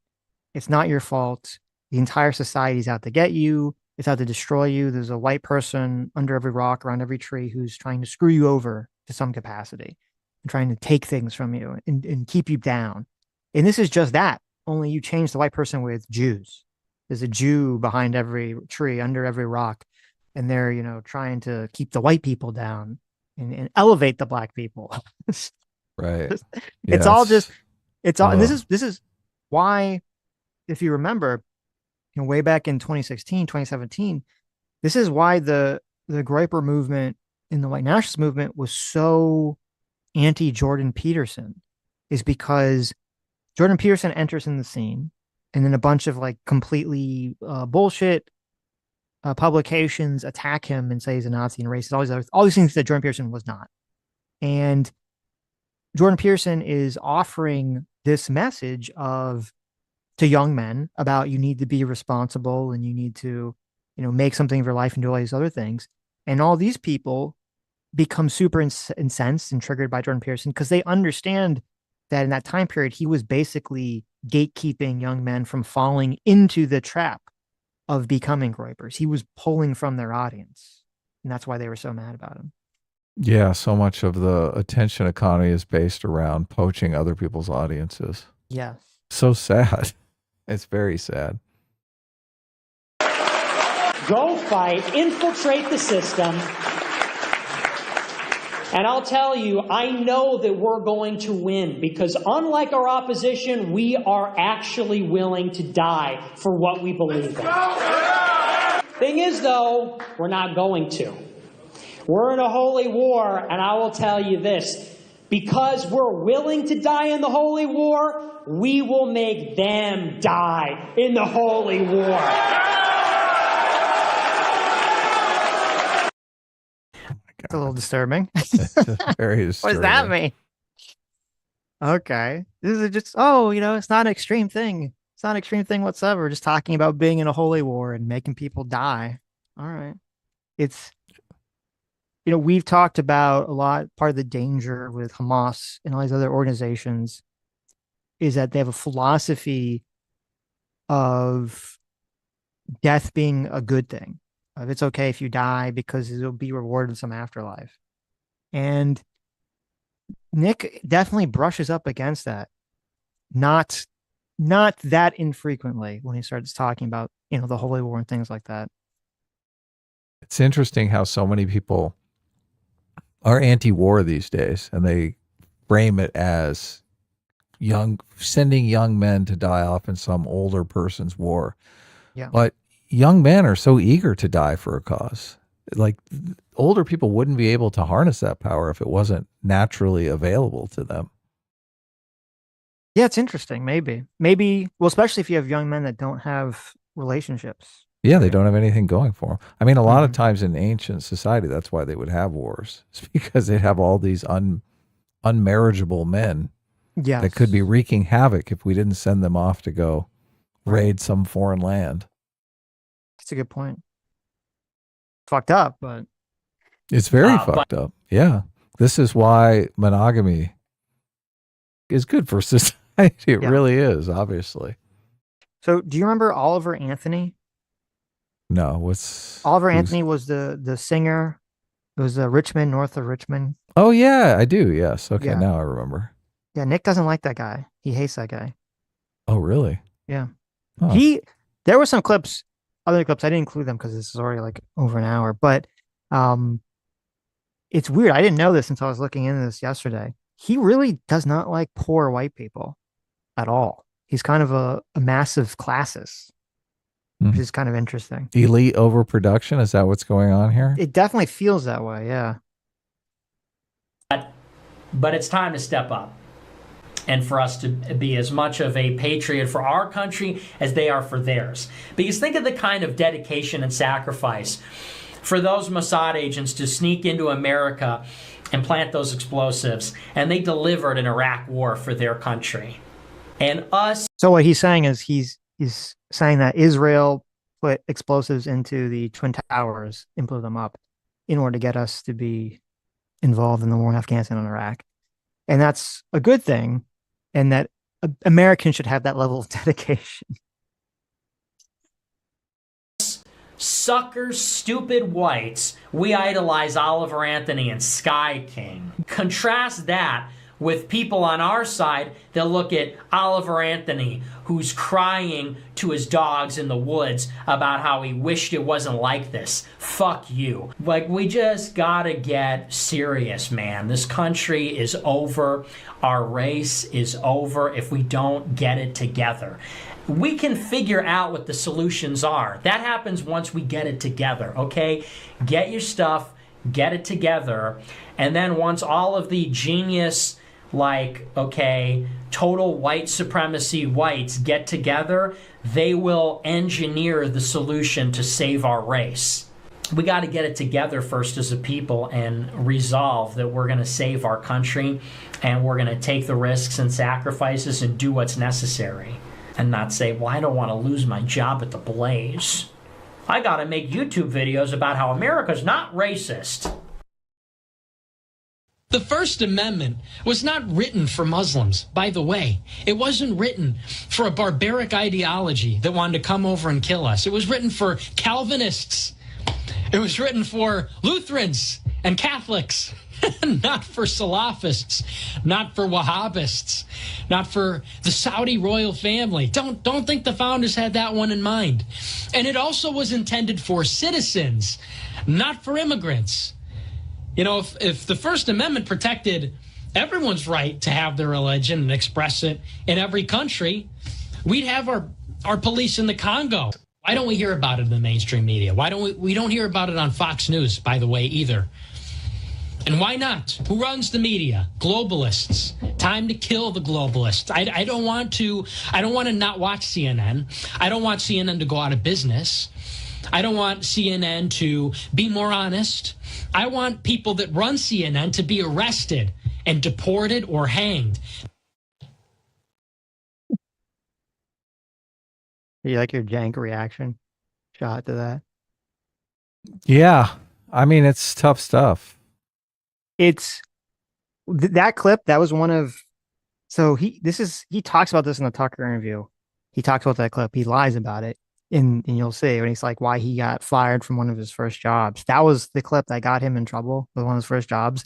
it's not your fault. The entire society's out to get you. It's out to destroy you. There's a white person under every rock, around every tree, who's trying to screw you over to some capacity and trying to take things from you and keep you down. And this is just that, only you change the white person with Jews. There's a Jew behind every tree, under every rock, and they're, trying to keep the white people down and elevate the black people. Right. It's all, and this is why, if you remember, way back in 2016, 2017, this is why the Groyper movement in the white nationalist movement was so anti-Jordan Peterson, is because Jordan Peterson enters in the scene, and then a bunch of completely bullshit publications attack him and say he's a Nazi and racist, all these things that Jordan Peterson was not. And Jordan Peterson is offering this message to young men about, you need to be responsible and you need to, make something of your life and do all these other things. And all these people become super incensed and triggered by Jordan Peterson because they understand that in that time period, he was basically gatekeeping young men from falling into the trap of becoming Groypers. He was pulling from their audience. And that's why they were so mad about him. Yeah, so much of the attention economy is based around poaching other people's audiences. Yeah. So sad. It's very sad. Go fight, infiltrate the system. And I'll tell you, I know that we're going to win because unlike our opposition, we are actually willing to die for what we believe in. Thing is, though, we're not going to. We're in a holy war, and I will tell you this. Because we're willing to die in the holy war, we will make them die in the holy war. It's a little disturbing. Very disturbing. What does that mean? Okay. This is just, it's not an extreme thing. It's not an extreme thing whatsoever. We're just talking about being in a holy war and making people die. All right. It's, we've talked about a lot. Part of the danger with Hamas and all these other organizations is that they have a philosophy of death being a good thing. It's okay if you die because you'll be rewarded in some afterlife. And Nick definitely brushes up against that. Not not that infrequently when he starts talking about, the Holy War and things like that. It's interesting how so many people are anti-war these days, and they frame it as sending young men to die off in some older person's war. Yeah. But young men are so eager to die for a cause. Like, older people wouldn't be able to harness that power if it wasn't naturally available to them. Yeah, it's interesting. Maybe, well, especially if you have young men that don't have relationships. Yeah, they right? don't have anything going for them. I mean, a lot of Mhm. times in ancient society, that's why they would have wars. It's because they'd have all these unmarriageable men that could be Yes, wreaking havoc if we didn't send them off to go right. raid some foreign land. That's a good point. Fucked up, but It's very But fucked up. Yeah. This is why monogamy is good for society. It yeah. really is, obviously. So, do you remember Oliver Anthony? No, Oliver who's, Anthony was the singer. It was Richmond, north of Richmond. oh yeah, I do. Yes. Okay. Yeah, Now I remember. yeah. Nick doesn't like that guy. He hates that guy. Oh, really? Yeah. Huh. He There were some clips, other clips. I didn't include them because this is already like over an hour. But um, it's weird. I didn't know this until I was looking into this yesterday. He really does not like poor white people at all. He's kind of a massive classist, which Mhm. is kind of interesting. Elite overproduction. Is that what's going on here? It definitely feels that way. Yeah. but it's time to step up and for us to be as much of a patriot for our country as they are for theirs. Because think of the kind of dedication and sacrifice for those Mossad agents to sneak into America and plant those explosives, and they delivered an Iraq war for their country. And us. So what he's saying is he's saying that Israel put explosives into the Twin Towers and blew them up in order to get us to be involved in the war in Afghanistan and Iraq. And that's a good thing, and that Americans should have that level of dedication. Suckers, stupid whites, we idolize Oliver Anthony and Sky King. Contrast that with people on our side that look at Oliver Anthony, who's crying to his dogs in the woods about how he wished it wasn't like this. Fuck you. Like, we just gotta get serious, man. This country is over. Our race is over if we don't get it together. We can figure out what the solutions are. That happens once we get it together, okay? Get your stuff, get it together, and then once all of the genius, total white supremacy whites get together, they will engineer the solution to save our race. We got to get it together first as a people and resolve that we're going to save our country and we're going to take the risks and sacrifices and do what's necessary. And not say, well, I don't want to lose my job at the Blaze. I got to make YouTube videos about how America's not racist. The First Amendment was not written for Muslims, by the way. It wasn't written for a barbaric ideology that wanted to come over and kill us. It was written for Calvinists. It was written for Lutherans and Catholics. Not for Salafists, not for Wahhabists, not for the Saudi royal family. Don't think the founders had that one in mind. And it also was intended for citizens, not for immigrants. You know, if the First Amendment protected everyone's right to have their religion and express it in every country, we'd have our police in the Congo. Why don't we hear about it in the mainstream media? Why don't we don't hear about it on Fox News, by the way, either? And why not? Who runs the media? Globalists. Time to kill the globalists. I don't want to not watch CNN. I don't want CNN to go out of business. I don't want CNN to be more honest. I want people that run CNN to be arrested and deported or hanged. You like your jank reaction shot to that? Yeah. I mean, it's tough stuff. It's that clip. That was one of. So he talks about this in the Tucker interview. He talks about that clip. He lies about it. And you'll see when he's like why he got fired from one of his first jobs. That was the clip that got him in trouble with one of his first jobs.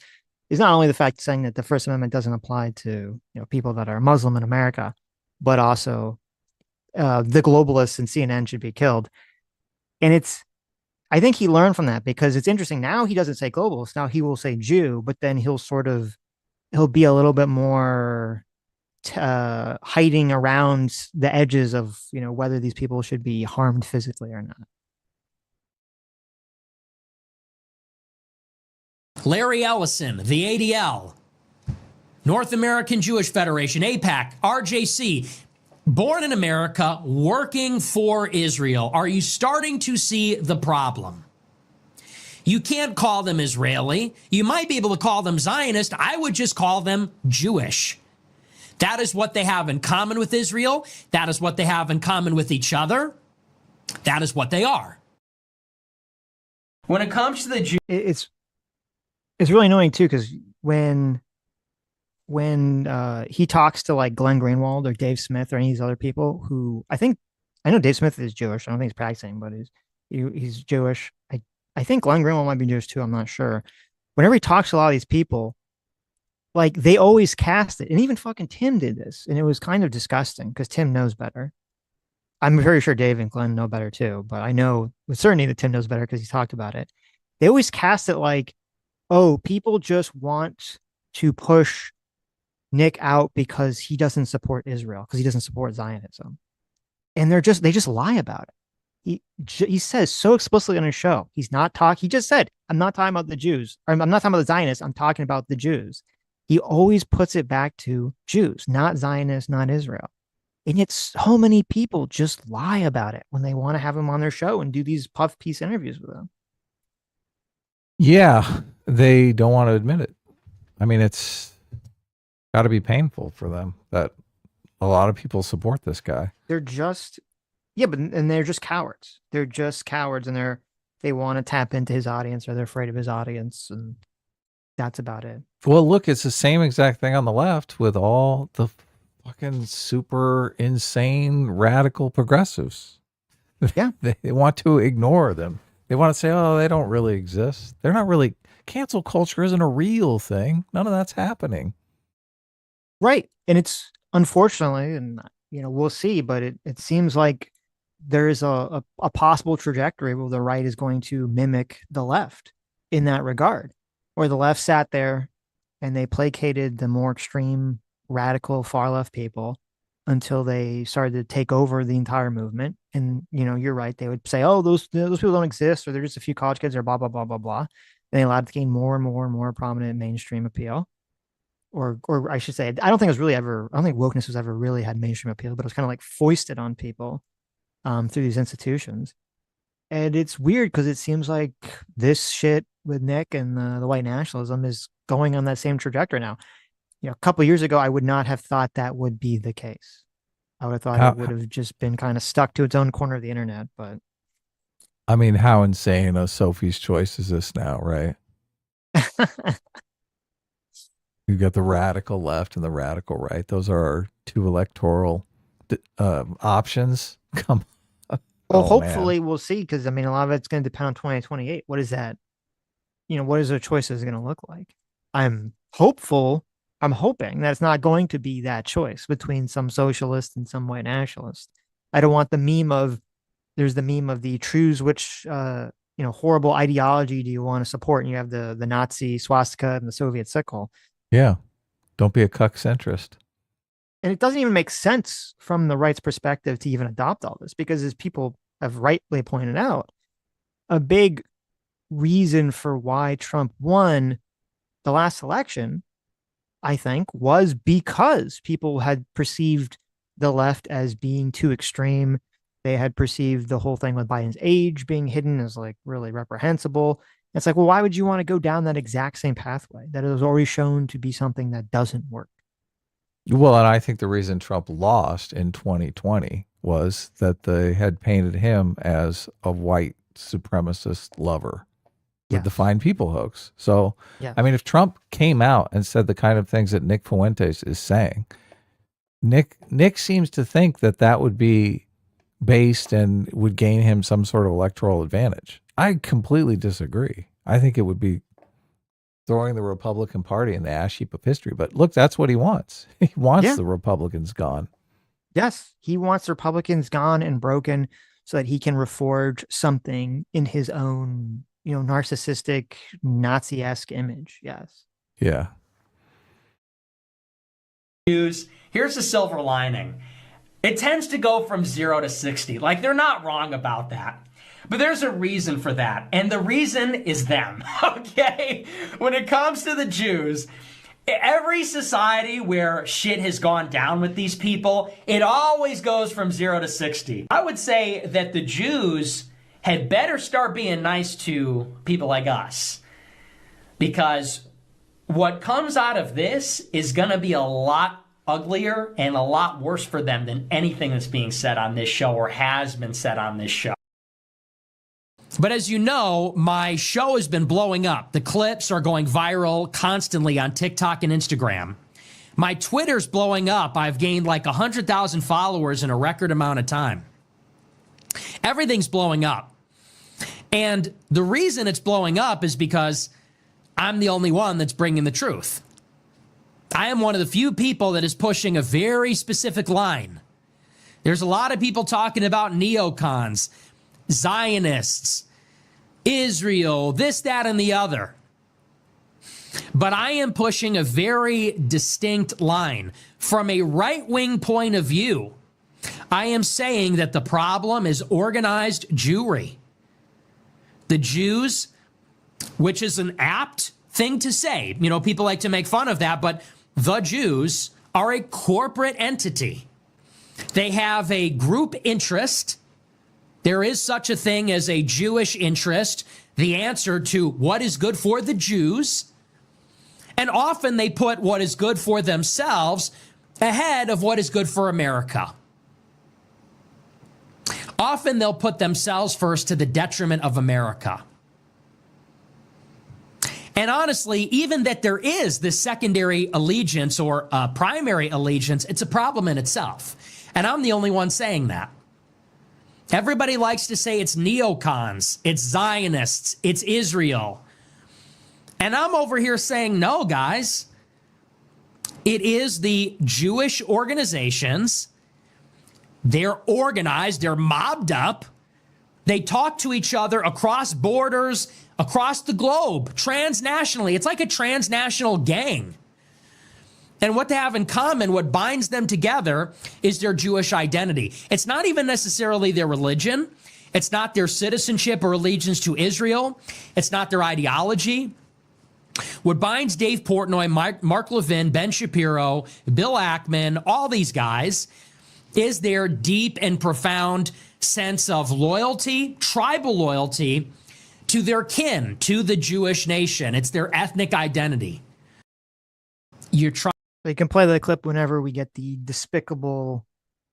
Is not only the fact saying that the First Amendment doesn't apply to people that are Muslim in America, but also the globalists and CNN should be killed. And I think he learned from that because it's interesting. Now he doesn't say globalist. Now he will say Jew, but then he'll be a little bit more hiding around the edges of whether these people should be harmed physically or not. Larry Ellison, the ADL, North American Jewish Federation, AIPAC, RJC, born in America, working for Israel. Are you starting to see the problem? You can't call them Israeli. You might be able to call them Zionist. I would just call them Jewish. That is what they have in common with Israel. That is what they have in common with each other. That is what they are. When it comes to the Jews, it's really annoying too, because when he talks to like Glenn Greenwald or Dave Smith or any of these other people who I know Dave Smith is Jewish. I don't think he's practicing, but he's Jewish. I think Glenn Greenwald might be Jewish too. I'm not sure. Whenever he talks to a lot of these people, like they always cast it, and even fucking Tim did this, and it was kind of disgusting because Tim knows better. I'm very sure Dave and Glenn know better too, but I know with certainty that Tim knows better because he's talked about it. They always cast it like, oh, people just want to push Nick out because he doesn't support Israel, because he doesn't support Zionism. And they just lie about it. He says so explicitly on his show, he just said, I'm not talking about the Jews, or I'm not talking about the Zionists, I'm talking about the Jews. He always puts it back to Jews, not Zionists, not Israel. And yet so many people just lie about it when they want to have him on their show and do these puff piece interviews with him. Yeah, they don't want to admit it. I mean, it's got to be painful for them that a lot of people support this guy. They're just, and they're just cowards. They're just cowards, and they want to tap into his audience, or they're afraid of his audience, and that's about it. Well, look, it's the same exact thing on the left with all the fucking super insane radical progressives. Yeah. They want to ignore them. They want to say, oh, they don't really exist. They're not really, cancel culture isn't a real thing. None of that's happening. Right. And it's unfortunately, and we'll see, but it seems like there is a possible trajectory where the right is going to mimic the left in that regard, where the left sat there and they placated the more extreme, radical, far left people until they started to take over the entire movement. And, you're right. They would say, oh, those people don't exist, or they're just a few college kids, or blah, blah, blah, blah, blah. And they allowed to gain more and more and more prominent mainstream appeal. Or I should say, I don't think wokeness was ever really had mainstream appeal, but it was kind of like foisted on people through these institutions. And it's weird because it seems like this shit with Nick and the white nationalism is going on that same trajectory now. A couple of years ago, I would not have thought that would be the case. I would have thought it would have just been kind of stuck to its own corner of the internet. But I mean, how insane a Sophie's Choice is this now, right? You've got the radical left and the radical right. Those are our two electoral options. Come on. Well, hopefully we'll see, because a lot of it's going to depend on 2028. What is that? What is their choices going to look like? I'm hoping that it's not going to be that choice between some socialist and some white nationalist. I don't want there's the meme of the choose which horrible ideology do you want to support, and you have the Nazi swastika and the Soviet sickle. Yeah. Don't be a cuck centrist. And it doesn't even make sense from the right's perspective to even adopt all this, because as people have rightly pointed out, a big reason for why Trump won the last election, I think, was because people had perceived the left as being too extreme. They had perceived the whole thing with Biden's age being hidden as like really reprehensible. It's like, well, why would you want to go down that exact same pathway that is already shown to be something that doesn't work? Well, and I think the reason Trump lost in 2020 was that they had painted him as a white supremacist lover. with the Fine People hoax. So, Yeah. I mean, if Trump came out and said the kind of things that Nick Fuentes is saying, Nick seems to think that that would be based and would gain him some sort of electoral advantage. I completely disagree. I think it would be throwing the Republican Party in the ash heap of history. But look, that's what he wants. He wants the Republicans gone. Yes, he wants Republicans gone and broken so that he can reforge something in his own, narcissistic Nazi-esque image. Yes. Yeah. Here's the silver lining. It tends to go from 0 to 60. Like, they're not wrong about that. But there's a reason for that. And the reason is them. Okay? When it comes to the Jews, every society where shit has gone down with these people, it always goes from 0 to 60. I would say that the Jews had better start being nice to people like us. Because what comes out of this is going to be a lot uglier and a lot worse for them than anything that's being said on this show or has been said on this show. But as you know, my show has been blowing up. The clips are going viral constantly on TikTok and Instagram. My Twitter's blowing up. I've gained like 100,000 followers in a record amount of time. Everything's blowing up. And the reason it's blowing up is because I'm the only one that's bringing the truth. I am one of the few people that is pushing a very specific line. There's a lot of people talking about neocons, Zionists, Israel, this, that, and the other. But I am pushing a very distinct line. From a right-wing point of view, I am saying that the problem is organized Jewry. The Jews, which is an apt thing to say. People like to make fun of that, but the Jews are a corporate entity. They have a group interest. There is such a thing as a Jewish interest, the answer to what is good for the Jews. And often they put what is good for themselves ahead of what is good for America. Often they'll put themselves first to the detriment of America. And honestly, even that there is this secondary allegiance or primary allegiance, it's a problem in itself. And I'm the only one saying that. Everybody likes to say it's neocons, it's Zionists, it's Israel. And I'm over here saying, no, guys. It is the Jewish organizations. They're organized, they're mobbed up. They talk to each other across borders, across the globe, transnationally. It's like a transnational gang. And what they have in common, what binds them together, is their Jewish identity. It's not even necessarily their religion. It's not their citizenship or allegiance to Israel. It's not their ideology. What binds Dave Portnoy, Mark Levin, Ben Shapiro, Bill Ackman, all these guys, is their deep and profound sense of loyalty, tribal loyalty, to their kin, to the Jewish nation. It's their ethnic identity. You're trying. You can play the clip whenever we get the despicable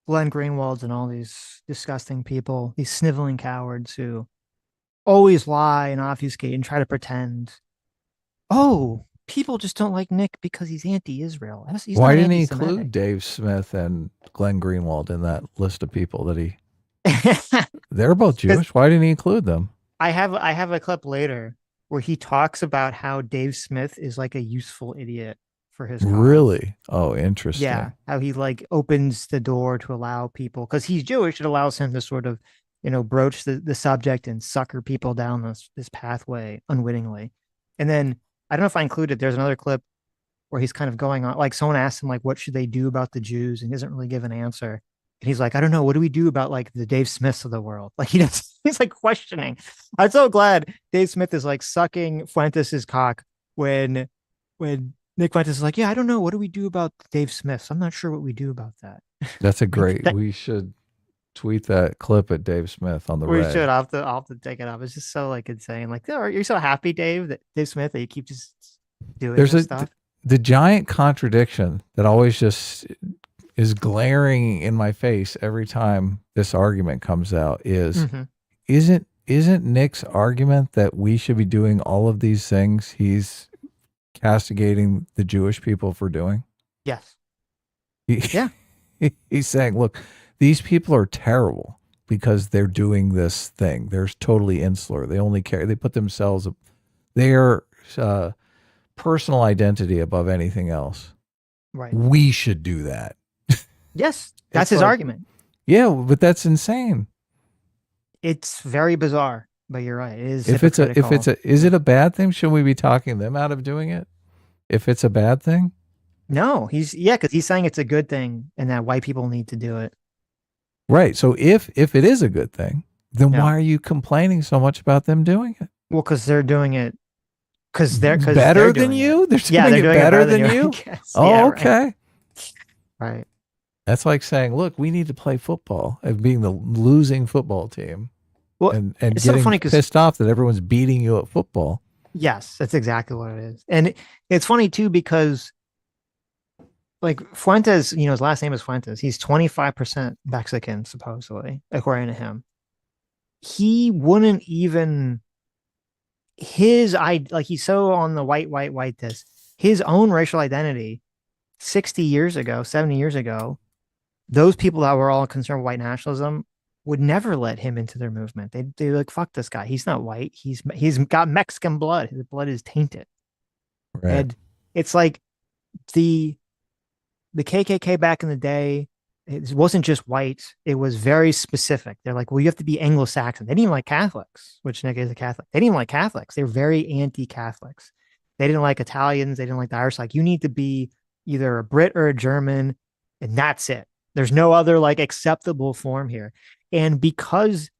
Glenn Greenwalds and all these disgusting people, these sniveling cowards who always lie and obfuscate and try to pretend, oh, people just don't like Nick because he's anti-Israel. Why didn't he include Dave Smith and Glenn Greenwald in that list of people that he... They're both Jewish. Why didn't he include them? I have a clip later where he talks about how Dave Smith is like a useful idiot for his cause. Really? Oh, interesting. Yeah, how he like opens the door to allow people, because he's Jewish, it allows him to sort of, broach the subject and sucker people down this pathway unwittingly. And then I don't know if I included, there's another clip where he's kind of going on, like someone asked him like, what should they do about the Jews? And he doesn't really give an answer. And he's like, I don't know. What do we do about like the Dave Smiths of the world? Like he's like questioning. I'm so glad Dave Smith is like sucking Fuentes' cock when Nick Fuentes is like, yeah, I don't know. What do we do about Dave Smiths? I'm not sure what we do about that. That's a great, we should tweet that clip at Dave Smith on the We Red. should. I'll have to take it up. It's just so like insane. Like, oh, you're so happy, Dave Smith, that you keep just doing this stuff. The giant contradiction that always just is glaring in my face every time this argument comes out is, isn't Nick's argument that we should be doing all of these things he's castigating the Jewish people for doing? Yes. Yeah. He's saying, look, these people are terrible because they're doing this thing. They're totally insular. They only care. They put themselves, their personal identity above anything else. Right. We should do that. Yes. That's his argument. Yeah, but that's insane. It's very bizarre, but you're right. It is Is it a bad thing? Should we be talking them out of doing it? If it's a bad thing? No, because he's saying it's a good thing and that white people need to do it. Right. So if it is a good thing, then why are you complaining so much about them doing it? Well, because they're doing it because they're better than you. They're doing it better than you. Oh, okay. Right. That's like saying, look, we need to play football and being the losing football team. Well, and it's getting so funny pissed off that everyone's beating you at football. Yes, that's exactly what it is. And it's funny too, because like Fuentes, his last name is Fuentes. He's 25% Mexican, supposedly, according to him. He wouldn't even he's so on the white this. His own racial identity 60 years ago, 70 years ago, those people that were all concerned with white nationalism would never let him into their movement. They'd like, fuck this guy. He's not white. He's got Mexican blood. His blood is tainted. Right. And it's like the KKK back in the day, it wasn't just white. It was very specific. They're like, well, you have to be Anglo-Saxon. They didn't even like Catholics, which Nick is a Catholic. They didn't even like Catholics. They're very anti-Catholics. They didn't like Italians. They didn't like the Irish. Like, you need to be either a Brit or a German, and that's it. There's no other like acceptable form here. And because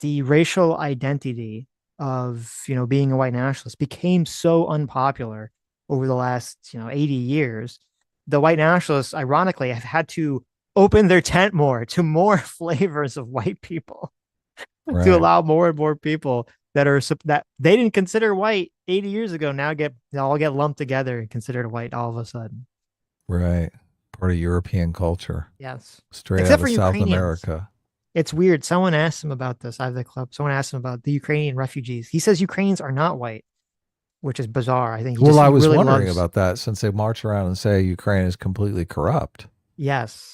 the racial identity of, being a white nationalist became so unpopular over the last, 80 years, the white nationalists, ironically, have had to open their tent more to more flavors of white people to allow more and more people that they didn't consider white 80 years ago now all get lumped together and considered white all of a sudden. Right. Part of European culture. Yes. Straight Except out of South America. It's weird. Someone asked him about this. I have the clip. Someone asked him about the Ukrainian refugees. He says Ukrainians are not white, which is bizarre. I think. I was really wondering about that since they march around and say Ukraine is completely corrupt. Yes.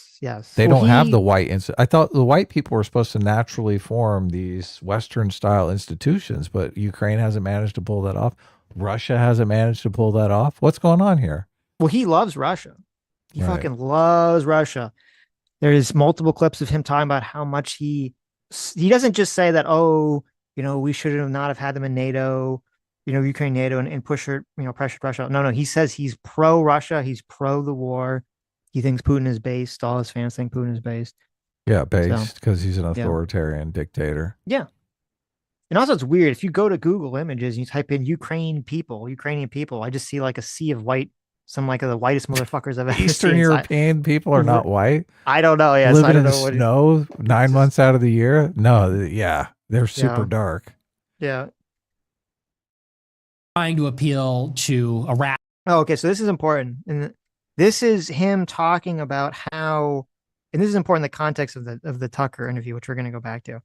They don't have the white. I thought the white people were supposed to naturally form these Western style institutions, but Ukraine hasn't managed to pull that off. Russia hasn't managed to pull that off. What's going on here? Well, he loves Russia. He fucking loves Russia. There's multiple clips of him talking about how much he doesn't just say that, we should have not have had them in NATO, Ukraine, NATO, and pressure Russia. No, he says he's pro Russia. He's pro the war. He thinks Putin is based. All his fans think Putin is based. Yeah, based because he's an authoritarian dictator. Yeah. And also it's weird. If you go to Google Images and you type in Ukrainian people, I just see like a sea of white. Some like the whitest motherfuckers I've ever seen. Eastern European people are not white. I don't know. Yes, living I don't in know what snow 9 months out of the year. No, they're super dark. Yeah. Trying to appeal to a rat. Oh, okay. So this is important, and this is him talking about how, and this is important in the context of the Tucker interview, which we're going to go back to.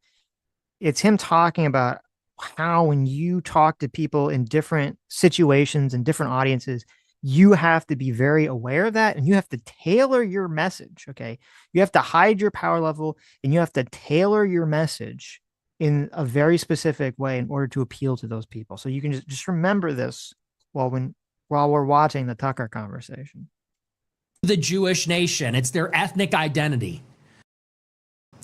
It's him talking about how when you talk to people in different situations and different audiences, you have to be very aware of that, and you have to tailor your message. Okay. You have to hide your power level, and you have to tailor your message in a very specific way in order to appeal to those people. So you can just remember this while we're watching the Tucker conversation. The Jewish nation, it's their ethnic identity.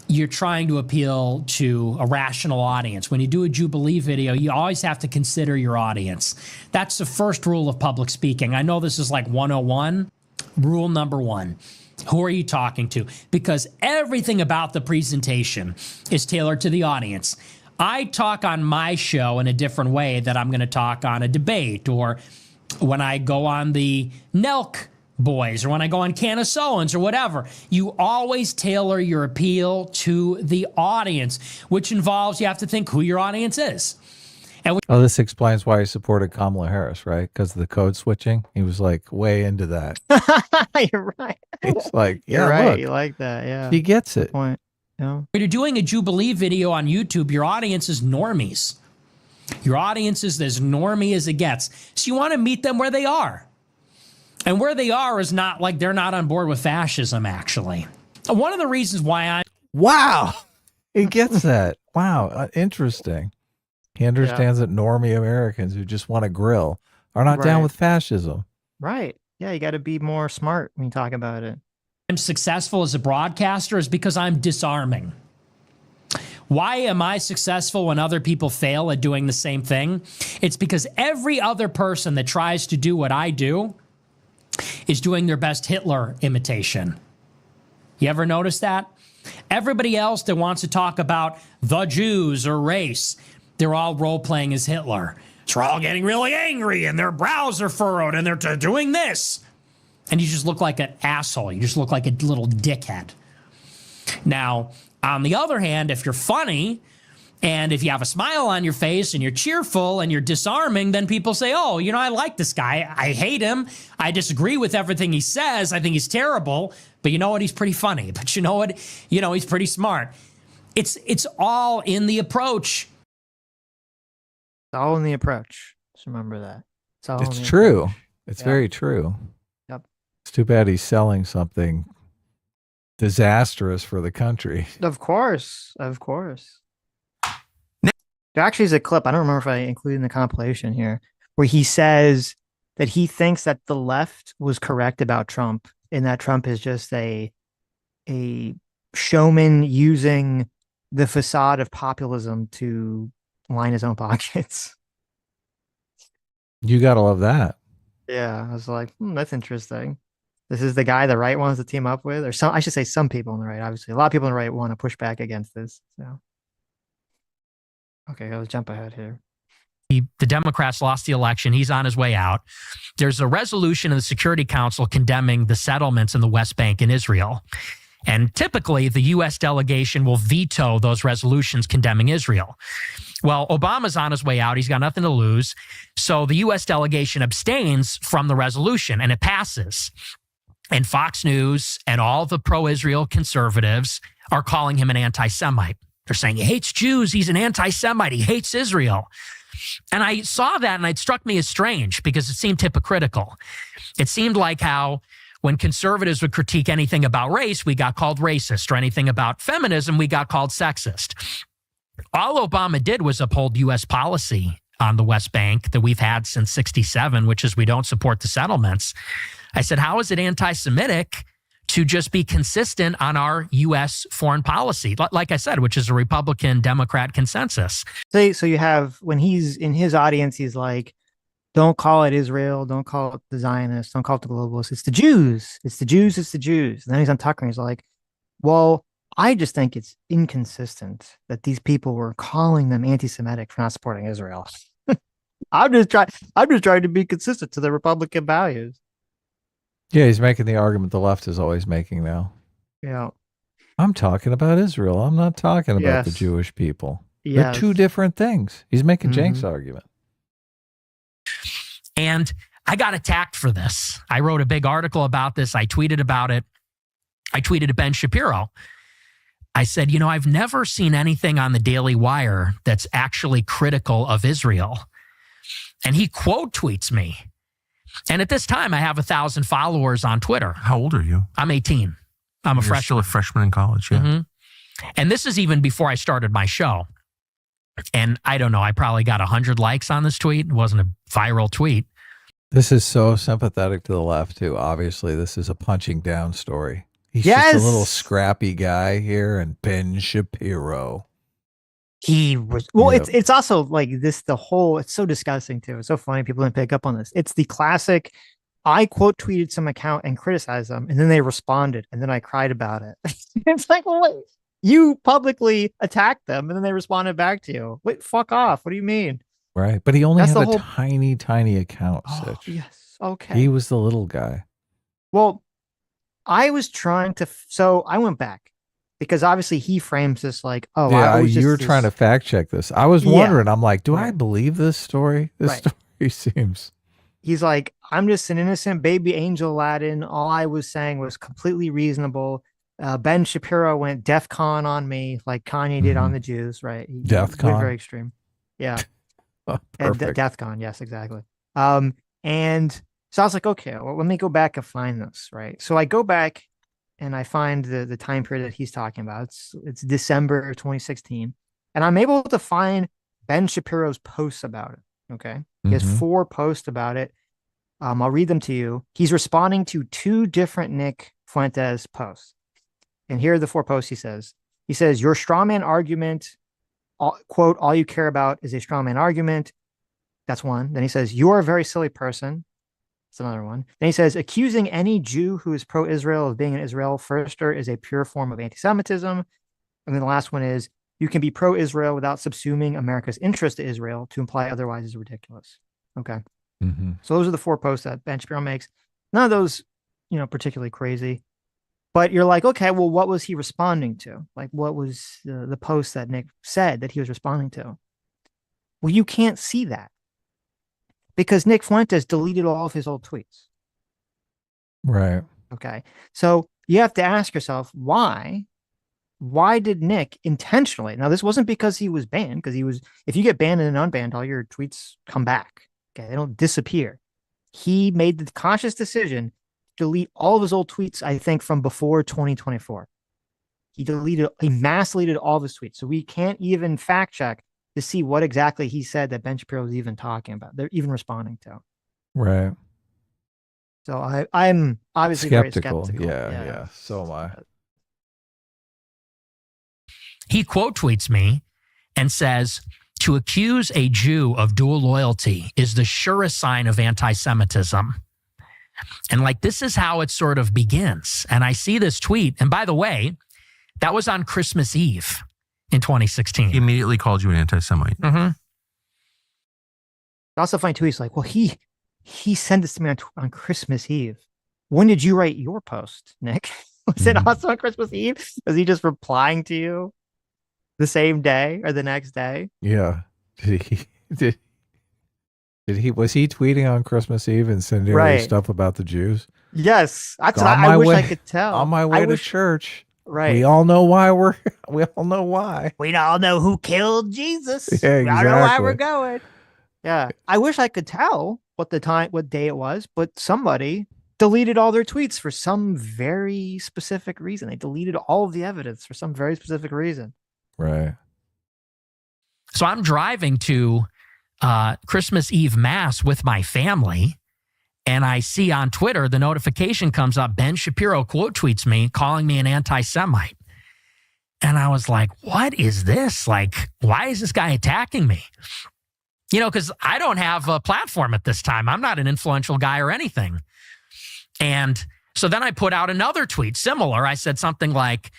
You're trying to appeal to a rational audience. When you do a Jubilee video, you always have to consider your audience. That's the first rule of public speaking. I know this is like 101. Rule number one, who are you talking to? Because everything about the presentation is tailored to the audience. I talk on my show in a different way that I'm going to talk on a debate, or when I go on the Nelk Boys, or when I go on Canna Owens or whatever. You always tailor your appeal to the audience, which involves you have to think who your audience is. And this explains why he supported Kamala Harris, right? Because of the code switching. He was like way into that. You're right. He's like, You're right. Look, you like that, yeah. He gets it. Point. know? When you're doing a Jubilee video on YouTube, your audience is normies. Your audience is as normie as it gets. So you want to meet them where they are. And where they are is not like they're not on board with fascism, actually. One of the reasons why I... Wow. He gets that. Wow. Interesting. He understands that normie Americans who just want to grill are not down with fascism. Right. Yeah, you got to be more smart when you talk about it. I'm successful as a broadcaster is because I'm disarming. Why am I successful when other people fail at doing the same thing? It's because every other person that tries to do what I do is doing their best Hitler imitation. You ever notice that? Everybody else that wants to talk about the Jews or race, they're all role-playing as Hitler. So they're all getting really angry and their brows are furrowed and they're doing this. And you just look like an asshole. You just look like a little dickhead. Now, on the other hand, if you're funny and if you have a smile on your face and you're cheerful and you're disarming, then people say, oh, you know, I like this guy. I hate him. I disagree with everything he says. I think he's terrible. But you know what? He's pretty funny. But you know what? You know, he's pretty smart. It's all in the approach. It's all in the approach. Just remember that. It's true. It's very true. Yep. It's too bad he's selling something disastrous for the country. Of course. Of course. There actually is a clip, I don't remember if I included in the compilation here, where he says that he thinks that the left was correct about Trump and that Trump is just a showman using the facade of populism to line his own pockets. You got to love that. Yeah, I was like, that's interesting. This is the guy the right wants to team up with, or some, I should say some people on the right, obviously. A lot of people on the right want to push back against this. So, okay, let's jump ahead here. The Democrats lost the election. He's on his way out. There's a resolution in the Security Council condemning the settlements in the West Bank in Israel. And typically, the U.S. delegation will veto those resolutions condemning Israel. Well, Obama's on his way out. He's got nothing to lose. So the U.S. delegation abstains from the resolution, and it passes. And Fox News and all the pro-Israel conservatives are calling him an anti-Semite. They're saying he hates Jews. He's an anti-Semite. He hates Israel. And I saw that, and it struck me as strange because it seemed hypocritical. It seemed like how when conservatives would critique anything about race, we got called racist, or anything about feminism, we got called sexist. All Obama did was uphold U.S. policy on the West Bank that we've had since '67, which is we don't support the settlements. I said, how is it anti-Semitic to just be consistent on our U.S. foreign policy? Like I said, which is a Republican-Democrat consensus. So you have, when he's in his audience, he's like, don't call it Israel. Don't call it the Zionists. Don't call it the globalists. It's the Jews. It's the Jews. It's the Jews. And then he's on Tucker and he's like, well, I just think it's inconsistent that these people were calling them anti-Semitic for not supporting Israel. I'm just trying to be consistent to the Republican values. Yeah, he's making the argument the left is always making now. Yeah. I'm talking about Israel. I'm not talking about the Jewish people. They're two different things. He's making Jenk's argument. And I got attacked for this. I wrote a big article about this. I tweeted about it. I tweeted to Ben Shapiro. I said, you know, I've never seen anything on the Daily Wire that's actually critical of Israel. And he quote tweets me. And at this time, I have 1,000 followers on Twitter. How old are you? I'm 18. I'm You're still a freshman in college, yeah. Mm-hmm. And this is even before I started my show. And I don't know, I probably got 100 likes on this tweet. It wasn't a viral tweet. This is so sympathetic to the left, too. Obviously, this is a punching down story. He's just a little scrappy guy here, and Ben Shapiro. He was, well, it's also like this, it's so disgusting too. It's so funny. People didn't pick up on this. It's the classic, I quote tweeted some account and criticized them, and then they responded, and then I cried about it. It's like, well, wait, you publicly attacked them, and then they responded back to you. Wait, fuck off. What do you mean? Right. But he only had a tiny, tiny account, Sitch. Yes. Okay. He was the little guy. Well, I was trying to, so I went back. Because obviously he frames this like, oh, yeah, you were trying to fact check this. I was wondering, I'm like, do I believe this story? This story seems. He's like, I'm just an innocent baby angel Aladdin. All I was saying was completely reasonable. Ben Shapiro went DEF CON on me like Kanye did on the Jews, right? He Death went Con. very extreme. Yeah. Oh, And perfect. DEF CON, yes, exactly. And so I was like, okay, well, let me go back and find this, right? So I go back and I find the time period that he's talking about. It's December 2016. And I'm able to find Ben Shapiro's posts about it. Okay. He has 4 posts about it. I'll read them to you. He's responding to 2 different Nick Fuentes posts. And here are the 4 posts he says. He says, your strawman argument, quote, all you care about is a strawman argument. That's one. Then he says, you're a very silly person. That's another one. Then he says, accusing any Jew who is pro-Israel of being an Israel firster is a pure form of anti-Semitism. And then the last one is, you can be pro-Israel without subsuming America's interest to Israel. To imply otherwise is ridiculous. Okay. So those are the 4 posts that Ben Shapiro makes. None of those, particularly crazy. But you're like, okay, well, what was he responding to? Like, what was the post that Nick said that he was responding to? Well, you can't see that because Nick Fuentes deleted all of his old tweets. Right. Okay. So you have to ask yourself, why? Why did Nick intentionally? Now, this wasn't because he was banned, because if you get banned and unbanned, all your tweets come back. Okay. They don't disappear. He made the conscious decision to delete all of his old tweets, I think, from before 2024. He mass deleted all of his tweets. So we can't even fact check to see what exactly he said that Ben Shapiro was even talking about. They're even responding to. Right. So I'm obviously skeptical. very skeptical. Yeah. So am I. He quote tweets me and says, to accuse a Jew of dual loyalty is the surest sign of anti-Semitism. And this is how it sort of begins. And I see this tweet. And by the way, that was on Christmas Eve in 2016. He immediately called you an anti-Semite. I also find tweets like, well, he sent this to me on Christmas Eve. When did you write your post, Nick? Was it also on Christmas Eve? Was he just replying to you the same day or the next day? Yeah. Was he tweeting on Christmas Eve and sending all this stuff about the Jews? Yes. That's what I wish I could tell. On my way to church. Right. We all know why we all know why. We all know who killed Jesus. Yeah, exactly. We all know why we're going. Yeah. I wish I could tell what day it was, but somebody deleted all their tweets for some very specific reason. They deleted all of the evidence for some very specific reason. Right. So I'm driving to Christmas Eve Mass with my family, and I see on Twitter the notification comes up. Ben Shapiro quote tweets me, calling me an anti-Semite. And I was like, what is this? Why is this guy attacking me? Because I don't have a platform at this time. I'm not an influential guy or anything. And so then I put out another tweet similar. I said something like,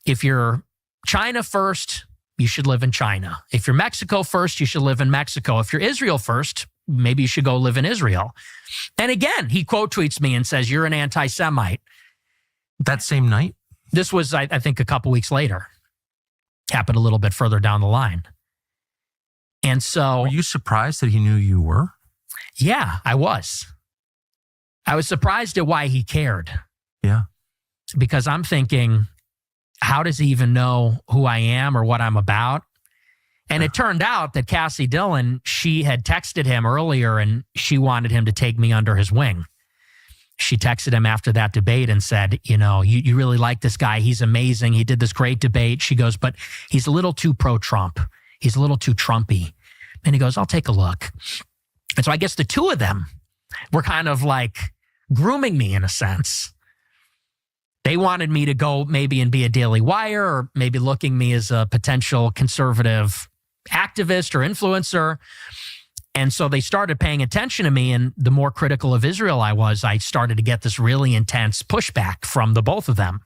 if you're China first, you should live in China. If you're Mexico first, you should live in Mexico. If you're Israel first, maybe you should go live in Israel. And again, he quote tweets me and says, you're an anti-Semite. That same night? This was, I think, a couple weeks later. Happened a little bit further down the line. And so... Were you surprised that he knew you were? Yeah, I was. I was surprised at why he cared. Yeah. Because I'm thinking, how does he even know who I am or what I'm about? And it turned out that Cassie Dillon, she had texted him earlier and she wanted him to take me under his wing. She texted him after that debate and said, you really like this guy. He's amazing. He did this great debate. She goes, but he's a little too pro-Trump. He's a little too Trumpy. And he goes, I'll take a look. And so I guess the two of them were kind of grooming me in a sense. They wanted me to go maybe and be a Daily Wire or maybe looking me as a potential conservative activist or influencer. And so they started paying attention to me. And the more critical of Israel I was, I started to get this really intense pushback from the both of them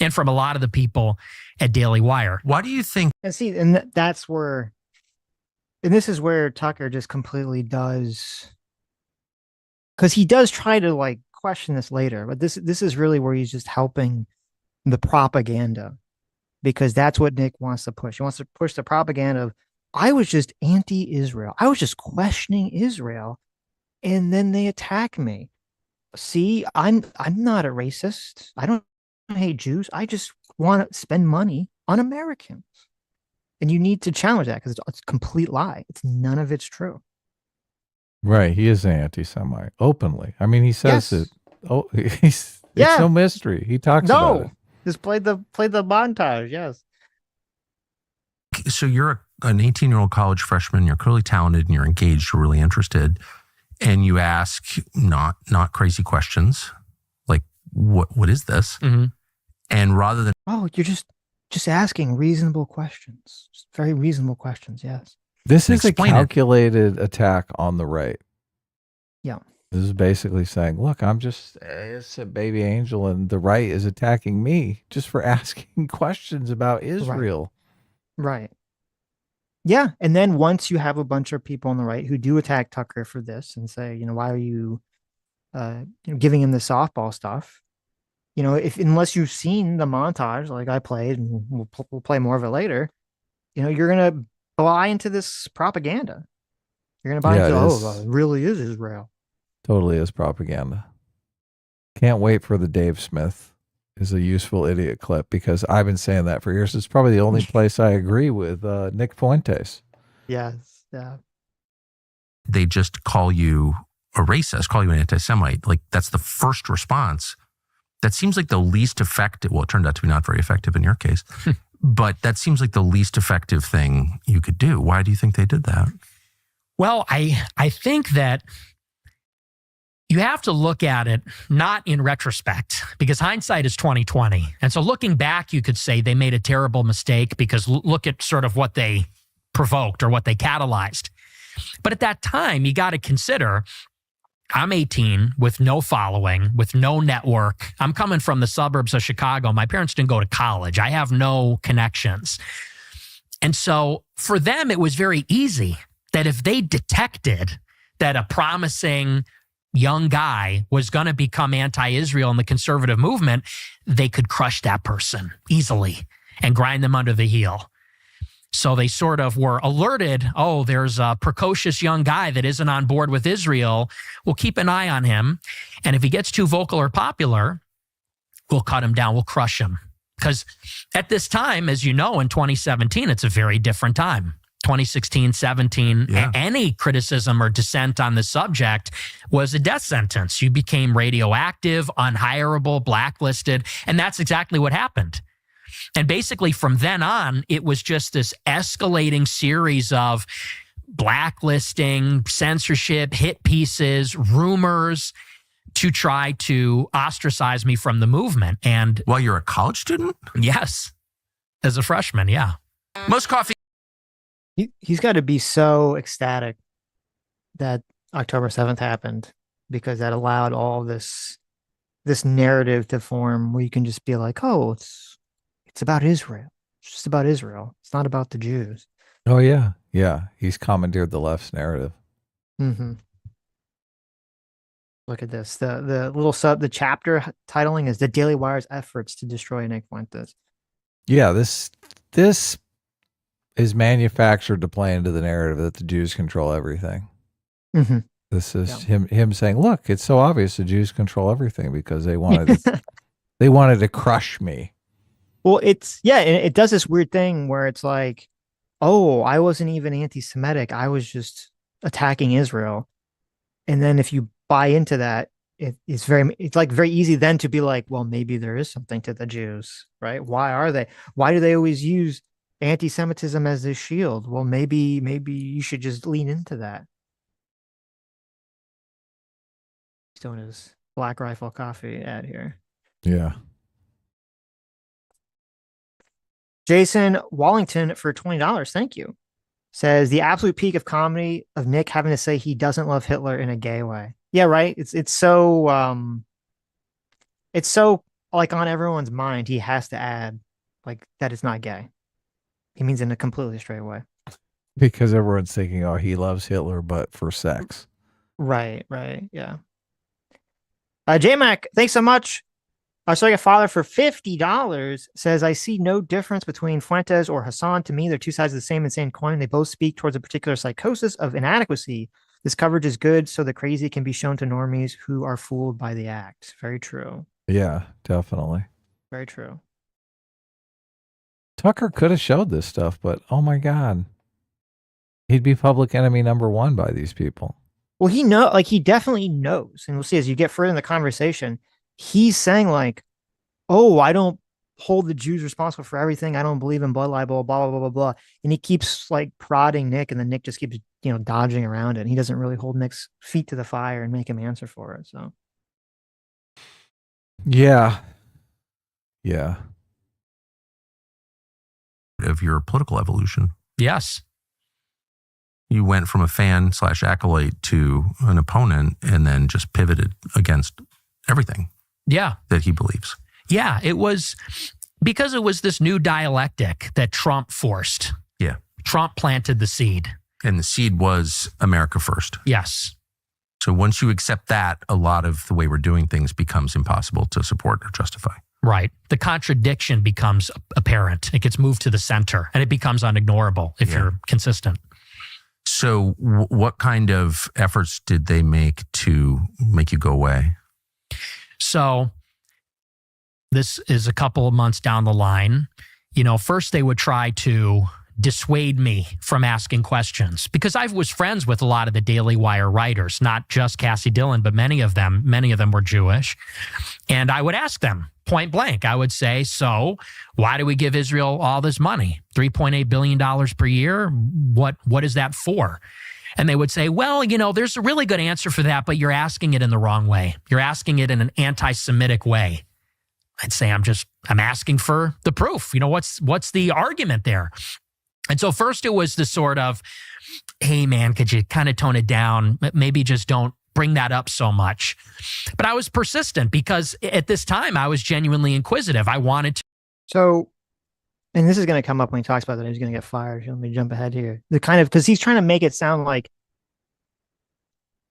and from a lot of the people at Daily Wire. Why do you think? And see, and that's where, and this is where Tucker just completely does, because he does try to question this later, but this is really where he's just helping the propaganda, because that's what Nick wants to push. He wants to push the propaganda of, I was just anti-Israel. I was just questioning Israel, and then they attack me. See, I'm not a racist. I don't hate Jews. I just want to spend money on Americans. And you need to challenge that because it's a complete lie. It's none of it's true. Right. He is an anti-Semite openly. I mean, he says it. Oh, it's no mystery. He talks about it. Just played the montage. Yes. So you're an 18-year-old college freshman. You're clearly talented and you're engaged. You're really interested, and you ask not crazy questions like what is this? Mm-hmm. And rather than you're just asking reasonable questions, just very reasonable questions. Yes. This is a calculated attack on the right. Yeah. This is basically saying, look, I'm just a baby angel and the right is attacking me just for asking questions about Israel. Right. Yeah. And then once you have a bunch of people on the right who do attack Tucker for this and say, why are you giving him the softball stuff? Unless you've seen the montage like I played, and we'll play more of it later, you're going to buy into this propaganda. You're going to buy into, it really is Israel. Totally is propaganda. Can't wait for the Dave Smith is a useful idiot clip, because I've been saying that for years. It's probably the only place I agree with Nick Fuentes. Yes. Yeah. they just call you a racist, call you an anti-Semite. Like, that's the first response. That seems like the least effective. Well, it turned out to be not very effective in your case, but that seems like the least effective thing you could do. Why do you think they did that? Well, I think that you have to look at it not in retrospect, because hindsight is 20/20. And so looking back, you could say they made a terrible mistake because look at sort of what they provoked or what they catalyzed. But at that time, you got to consider, I'm 18 with no following, with no network. I'm coming from the suburbs of Chicago. My parents didn't go to college. I have no connections. And so for them, it was very easy that if they detected that a promising young guy was going to become anti-Israel in the conservative movement, they could crush that person easily and grind them under the heel. So they sort of were alerted, oh, there's a precocious young guy that isn't on board with Israel. We'll keep an eye on him. And if he gets too vocal or popular, we'll cut him down. We'll crush him. Because at this time, as you know, in 2017, it's a very different time. 2016, 17, any criticism or dissent on the subject was a death sentence. You became radioactive, unhireable, blacklisted, and that's exactly what happened. And basically from then on, it was just this escalating series of blacklisting, censorship, hit pieces, rumors to try to ostracize me from the movement. And while you're a college student? Yes. As a freshman, yeah. Most coffee. He's got to be so ecstatic that October 7th happened, because that allowed all this narrative to form where you can just be like, oh, it's about Israel. It's just about Israel. It's not about the Jews. Oh, yeah. Yeah. He's commandeered the left's narrative. Mm-hmm. Look at this. The little the chapter titling is The Daily Wire's Efforts to Destroy Nick Fuentes. Yeah, this is manufactured to play into the narrative that the Jews control everything. Mm-hmm. This is him saying, look, it's so obvious the Jews control everything because they wanted to crush me. Well, it does this weird thing where it's like, oh, I wasn't even anti-Semitic. I was just attacking Israel. And then if you buy into that, it's very easy then to be like, well, maybe there is something to the Jews, right? Why do they always use anti-Semitism as this shield? Well, maybe you should just lean into that. He's doing his Black Rifle Coffee ad here. Yeah. Jason Wallington for $20, thank you, says the absolute peak of comedy of Nick having to say he doesn't love Hitler in a gay way. Yeah, right. It's so like on everyone's mind. He has to add like that it's not gay. He means in a completely straight way. Because everyone's thinking, oh, he loves Hitler, but for sex. Right. Yeah. J-Mac, thanks so much. So your father for $50 says, I see no difference between Fuentes or Hassan. To me, they're two sides of the same insane coin. They both speak towards a particular psychosis of inadequacy. This coverage is good, so the crazy can be shown to normies who are fooled by the act. Very true. Yeah, definitely. Very true. Tucker could have showed this stuff, but oh my God, he'd be public enemy number one by these people. Well, he definitely knows, and we'll see as you get further in the conversation. He's saying like, "Oh, I don't hold the Jews responsible for everything. I don't believe in blood libel, blah blah blah blah blah." And he keeps like prodding Nick, and then Nick just keeps dodging around it. And he doesn't really hold Nick's feet to the fire and make him answer for it. So yeah. Of your political evolution. Yes. You went from a fan / acolyte to an opponent and then just pivoted against everything that he believes. Yeah, it was because it was this new dialectic that Trump forced. Yeah. Trump planted the seed. And the seed was America first. Yes. So once you accept that, a lot of the way we're doing things becomes impossible to support or justify. Right. The contradiction becomes apparent. It gets moved to the center and it becomes unignorable if you're consistent. So what kind of efforts did they make to make you go away? So this is a couple of months down the line. First they would try to dissuade me from asking questions because I was friends with a lot of the Daily Wire writers, not just Cassie Dillon, but many of them were Jewish. And I would ask them point blank. I would say, so why do we give Israel all this money? $3.8 billion per year? What is that for? And they would say, well, there's a really good answer for that, but you're asking it in the wrong way. You're asking it in an anti-Semitic way. I'd say I'm asking for the proof. What's the argument there? And so first it was the sort of, hey man, could you kind of tone it down? Maybe just don't bring that up so much. But I was persistent because at this time I was genuinely inquisitive. I wanted to. So, and this is going to come up when he talks about that he's going to get fired. Let me jump ahead here. Because he's trying to make it sound like,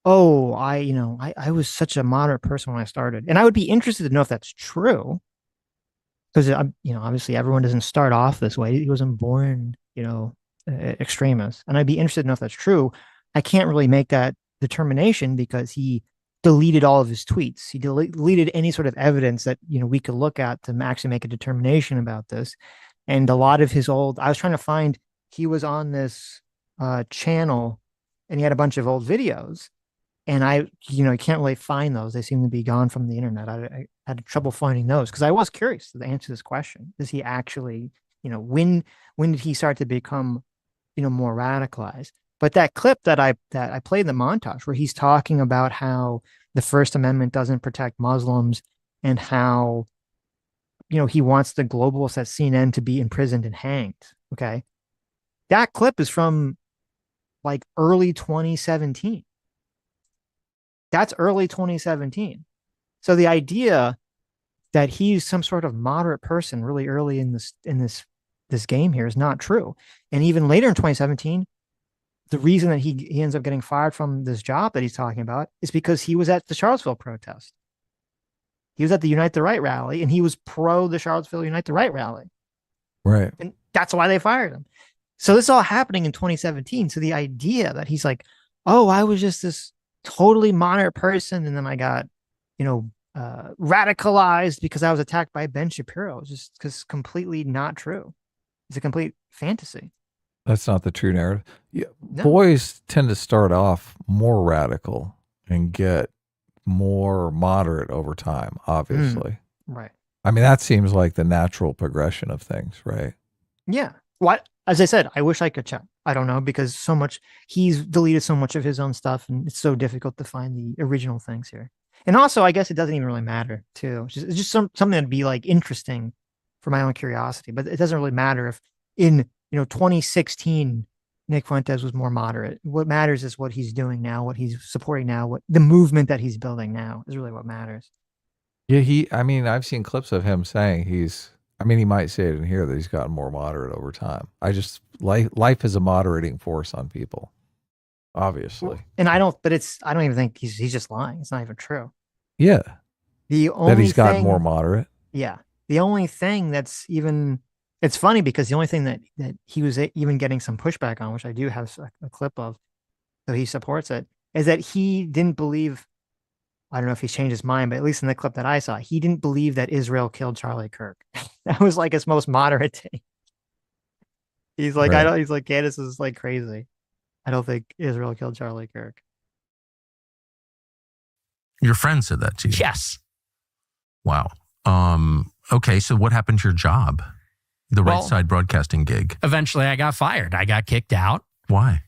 oh, I was such a moderate person when I started. And I would be interested to know if that's true. Because, obviously everyone doesn't start off this way. He wasn't born, extremist. And I'd be interested to know if that's true. I can't really make that determination because he deleted all of his tweets. He deleted any sort of evidence that, we could look at to actually make a determination about this. And a lot of his I was trying to find, he was on this channel and he had a bunch of old videos. And I can't really find those. They seem to be gone from the internet. I had trouble finding those because I was curious to answer this question. Does he actually, when did he start to become, more radicalized? But that clip that I played in the montage where he's talking about how the First Amendment doesn't protect Muslims and how, he wants the globalists at CNN to be imprisoned and hanged. Okay. That clip is from like early 2017. That's early 2017. So the idea that he's some sort of moderate person really early in this game here is not true. And even later in 2017, the reason that he ends up getting fired from this job that he's talking about is because he was at the Charlottesville protest. He was at the Unite the Right rally and he was pro the Charlottesville Unite the Right rally. Right. And that's why they fired him. So this is all happening in 2017. So the idea that he's like, oh, I was just this totally moderate person and then I got, radicalized because I was attacked by Ben Shapiro is just because completely not true. It's a complete fantasy. That's not the true narrative. Yeah, No. Boys tend to start off more radical and get more moderate over time, obviously. Right. I mean, that seems like the natural progression of things, right? Yeah. What? As I said, I wish I could check. I don't know because he's deleted so much of his own stuff and it's so difficult to find the original things here. And also, I guess it doesn't even really matter too. It's just something that'd be like interesting for my own curiosity, but it doesn't really matter if in 2016, Nick Fuentes was more moderate. What matters is what he's doing now, what he's supporting now, what the movement that he's building now is really what matters. Yeah, I've seen clips of him saying he might say it in here that he's gotten more moderate over time. Life is a moderating force on people, obviously. And I don't even think he's just lying. It's not even true. Yeah. That he's gotten more moderate. Yeah. The only thing it's funny because the only thing that he was even getting some pushback on, which I do have a clip of, so he supports it, is that he didn't believe I don't know if he's changed his mind, but at least in the clip that I saw, he didn't believe that Israel killed Charlie Kirk. That was like his most moderate take. He's like, I Right. don't. He's like, Candace is like crazy. I don't think Israel killed Charlie Kirk. Your friend said that to you. Yes. Wow. Okay. So what happened to your job? The Right Side Broadcasting gig. Eventually I got fired. I got kicked out. Why?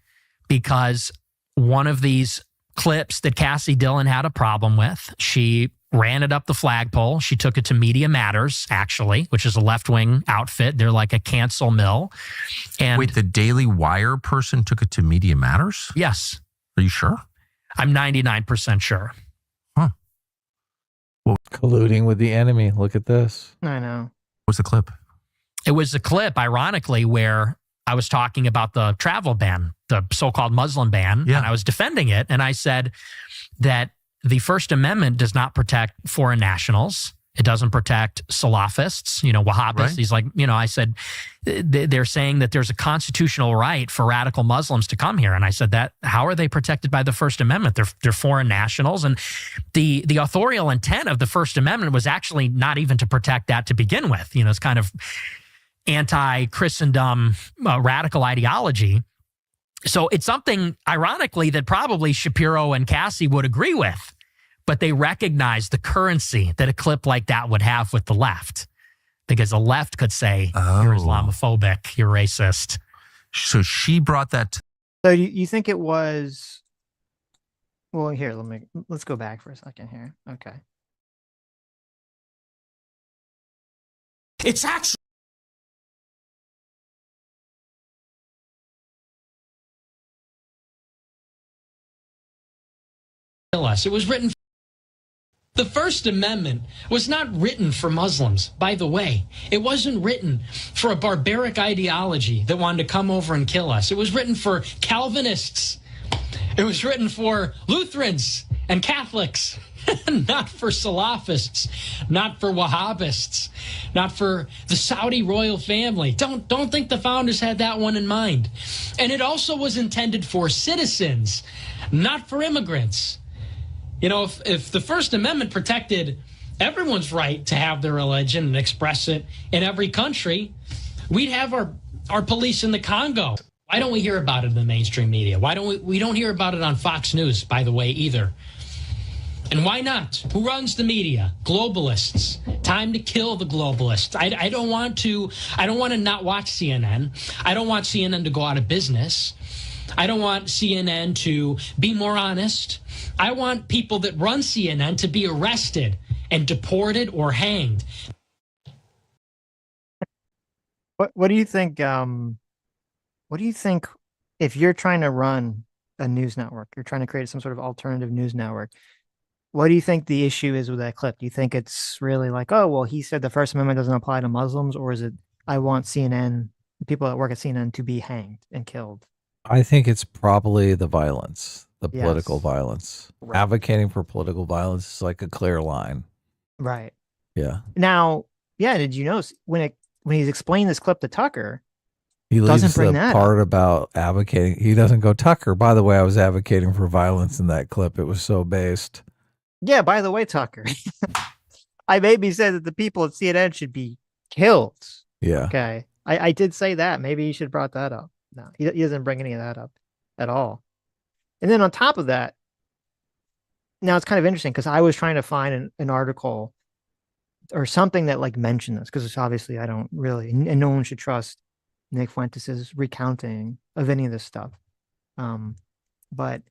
Because one of these clips that Cassie Dillon had a problem with, she ran it up the flagpole. She took it to Media Matters, actually, which is a left-wing outfit. They're like a cancel mill. And wait, the Daily Wire person took it to Media Matters? Yes. Are you sure? I'm 99% sure. Huh. Well, colluding with the enemy. Look at this. I know. What's the clip? It was a clip, ironically, where I was talking about the travel ban, the so-called Muslim ban, and I was defending it. And I said that the First Amendment does not protect foreign nationals. It doesn't protect Salafists, Wahhabists. Right. He's like, I said, they're saying that there's a constitutional right for radical Muslims to come here. And I said that, how are they protected by the First Amendment? They're foreign nationals. And the authorial intent of the First Amendment was actually not even to protect that to begin with. It's kind of anti-Christendom radical ideology. So it's something, ironically, that probably Shapiro and Cassie would agree with, but they recognize the currency that a clip like that would have with the left, because the left could say, you're Islamophobic, you're racist. So she brought that. So you think it was, well, here, let's go back for a second here. Okay. It's actually us. It was written. The First Amendment was not written for Muslims, by the way. It wasn't written for a barbaric ideology that wanted to come over and kill us. It was written for Calvinists. It was written for Lutherans and Catholics, not for Salafists, not for Wahhabists, not for the Saudi royal family. Don't think the founders had that one in mind. And it also was intended for citizens, not for immigrants. If the First Amendment protected everyone's right to have their religion and express it in every country, we'd have our police in the Congo. Why don't we hear about it in the mainstream media? Why don't we don't hear about it on Fox News, by the way, either? And why not? Who runs the media? Globalists. Time to kill the globalists. I don't want to not watch CNN. I don't want CNN to go out of business. I don't want CNN to be more honest. I want people that run CNN to be arrested and deported or hanged. What do you think? What do you think if you're trying to run a news network, you're trying to create some sort of alternative news network? What do you think the issue is with that clip? Do you think it's really like, oh, well, he said the First Amendment doesn't apply to Muslims, or is it I want CNN, the people that work at CNN, to be hanged and killed? I think it's probably the violence, the Yes. political violence. Right. Advocating for political violence is like a clear line. Right. Yeah. Now, did you notice when he's explaining this clip to Tucker, He doesn't leaves bring the that part about advocating. He doesn't go, Tucker, by the way, I was advocating for violence in that clip. It was so based. yeah, by the way, Tucker, I maybe said that the people at CNN should be killed. Yeah. Okay. I did say that. Maybe he should have brought that up. No, he doesn't bring any of that up at all. And then on top of that, now it's kind of interesting because I was trying to find an article or something that like mentioned this, because it's obviously I don't really, and no one should trust Nick Fuentes' recounting of any of this stuff. But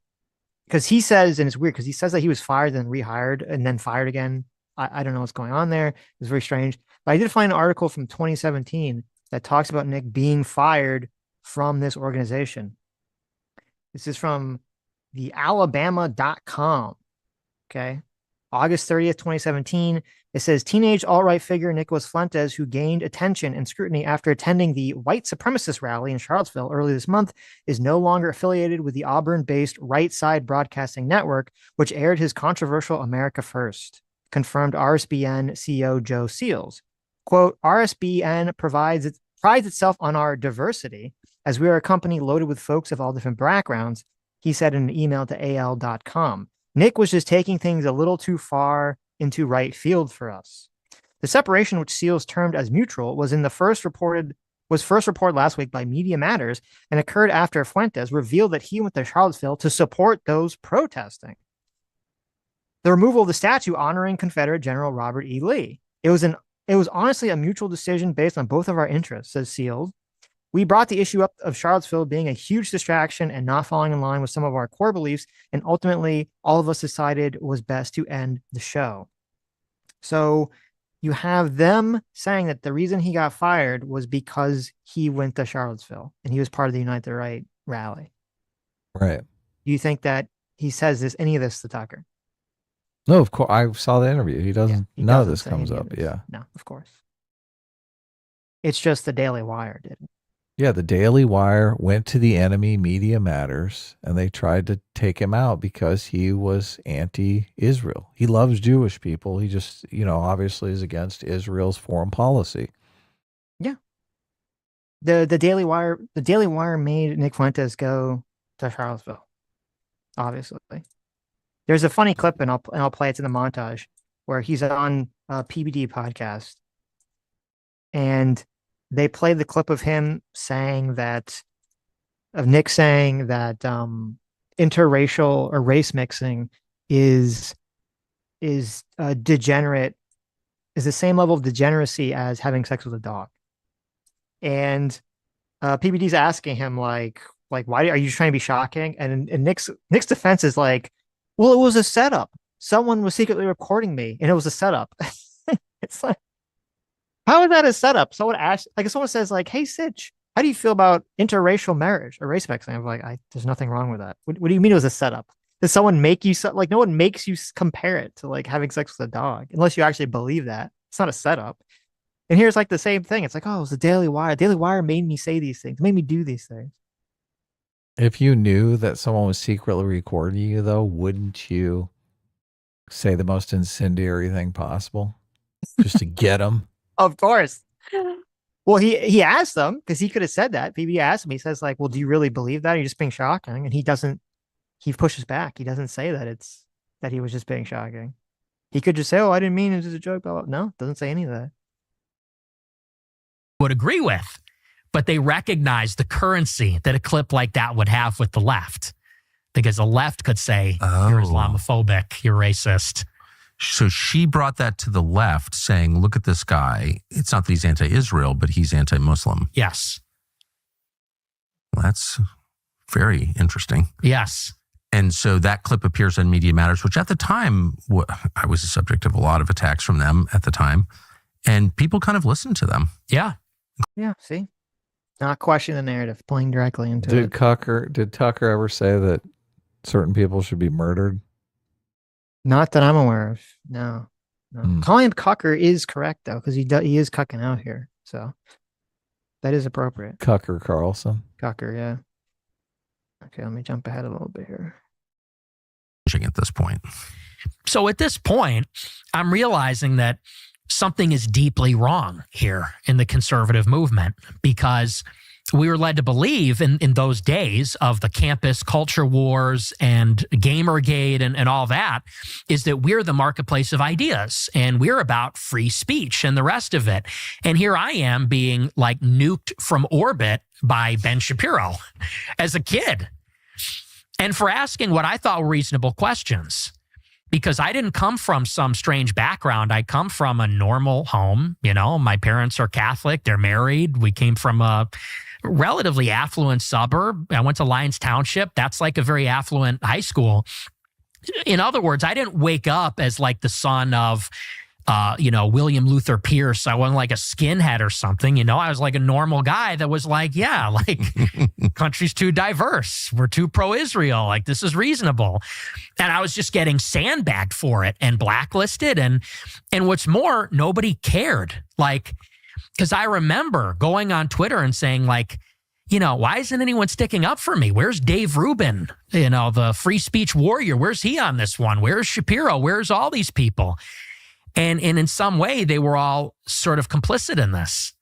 because he says, and it's weird because he says that he was fired and rehired and then fired again. I don't know what's going on there. It's very strange. But I did find an article from 2017 that talks about Nick being fired from this organization. This is from the Alabama.com. Okay. August 30th, 2017. It says teenage alt-right figure Nicholas Fuentes, who gained attention and scrutiny after attending the white supremacist rally in Charlottesville early this month, is no longer affiliated with the Auburn-based Right Side Broadcasting Network, which aired his controversial America First, confirmed RSBN CEO Joe Seals. Quote, RSBN prides itself on our diversity, as we are a company loaded with folks of all different backgrounds, he said in an email to AL.com. Nick was just taking things a little too far into right field for us. The separation, which SEALs termed as mutual, was first reported last week by Media Matters and occurred after Fuentes revealed that he went to Charlottesville to support those protesting. The removal of the statue honoring Confederate General Robert E. Lee. It was honestly a mutual decision based on both of our interests, says SEALs. We brought the issue up of Charlottesville being a huge distraction and not falling in line with some of our core beliefs, and ultimately all of us decided it was best to end the show. So you have them saying that the reason he got fired was because he went to Charlottesville and he was part of the Unite the Right rally. Right. Do you think that he says any of this to Tucker? No, of course. I saw the interview. He doesn't. He none of doesn't this say comes any of up. this. Yeah. No, of course. It's just the Daily Wire did it. Yeah, the Daily Wire went to the enemy, Media Matters, and they tried to take him out because he was anti-Israel. He loves Jewish people. He just, obviously is against Israel's foreign policy. Yeah. The Daily Wire made Nick Fuentes go to Charlottesville. Obviously. There's a funny clip, and I'll play it to the montage, where he's on a PBD podcast, and they played the clip of him Nick saying that interracial or race mixing is degenerate, is the same level of degeneracy as having sex with a dog. And PBD's asking him like, why are you trying to be shocking? And Nick's defense is like, well, it was a setup. Someone was secretly recording me, and it was a setup. It's like, how is that a setup? Someone asked, if someone says like, "Hey, Sitch, how do you feel about interracial marriage or race mixing?" I'm like, there's nothing wrong with that. What do you mean it was a setup? Did someone make you no one makes you compare it to like having sex with a dog unless you actually believe that. It's not a setup. And here's like the same thing. It's like, oh, it was the Daily Wire. Daily Wire made me say these things, made me do these things. If you knew that someone was secretly recording you, though, wouldn't you say the most incendiary thing possible just to get them? Of course. Well, he asked them because he could have said that. PB asked him. He says like, "Well, do you really believe that? Or are you just being shocking?" And he doesn't. He pushes back. He doesn't say that he was just being shocking. He could just say, "Oh, I didn't mean it as a joke." Blah, blah. No, doesn't say any of that. Would agree with, but they recognize the currency that a clip like that would have with the left, because the left could say, "You're Islamophobic, you're racist." So she brought that to the left, saying, look at this guy. It's not that he's anti-Israel, but he's anti-Muslim. Yes. Well, that's very interesting. Yes. And so that clip appears on Media Matters, which at the time, I was the subject of a lot of attacks from them at the time. And people kind of listened to them. Yeah. Yeah, see? Not questioning the narrative, playing directly into Did it. Did Tucker ever say that certain people should be murdered? Not that I'm aware of. No. Calling him cucker is correct though, because he is cucking out here. So that is appropriate. Cucker Carlson. Cucker, yeah. Okay, let me jump ahead a little bit here. At this point. So at this point, I'm realizing that something is deeply wrong here in the conservative movement, because we were led to believe in those days of the campus culture wars and Gamergate and all that, is that we're the marketplace of ideas and we're about free speech and the rest of it. And here I am being like nuked from orbit by Ben Shapiro as a kid, and for asking what I thought were reasonable questions. Because I didn't come from some strange background. I come from a normal home. My parents are Catholic. They're married. We came from a relatively affluent suburb. I went to Lyons Township. That's like a very affluent high school. In other words, I didn't wake up as like the son of, William Luther Pierce. I wasn't like a skinhead or something. I was like a normal guy that was like, yeah, like country's too diverse. We're too pro-Israel. Like this is reasonable. And I was just getting sandbagged for it and blacklisted. And what's more, nobody cared. Like, because I remember going on Twitter and saying like, why isn't anyone sticking up for me? Where's Dave Rubin? The free speech warrior. Where's he on this one? Where's Shapiro? Where's all these people? And in some way, they were all sort of complicit in this.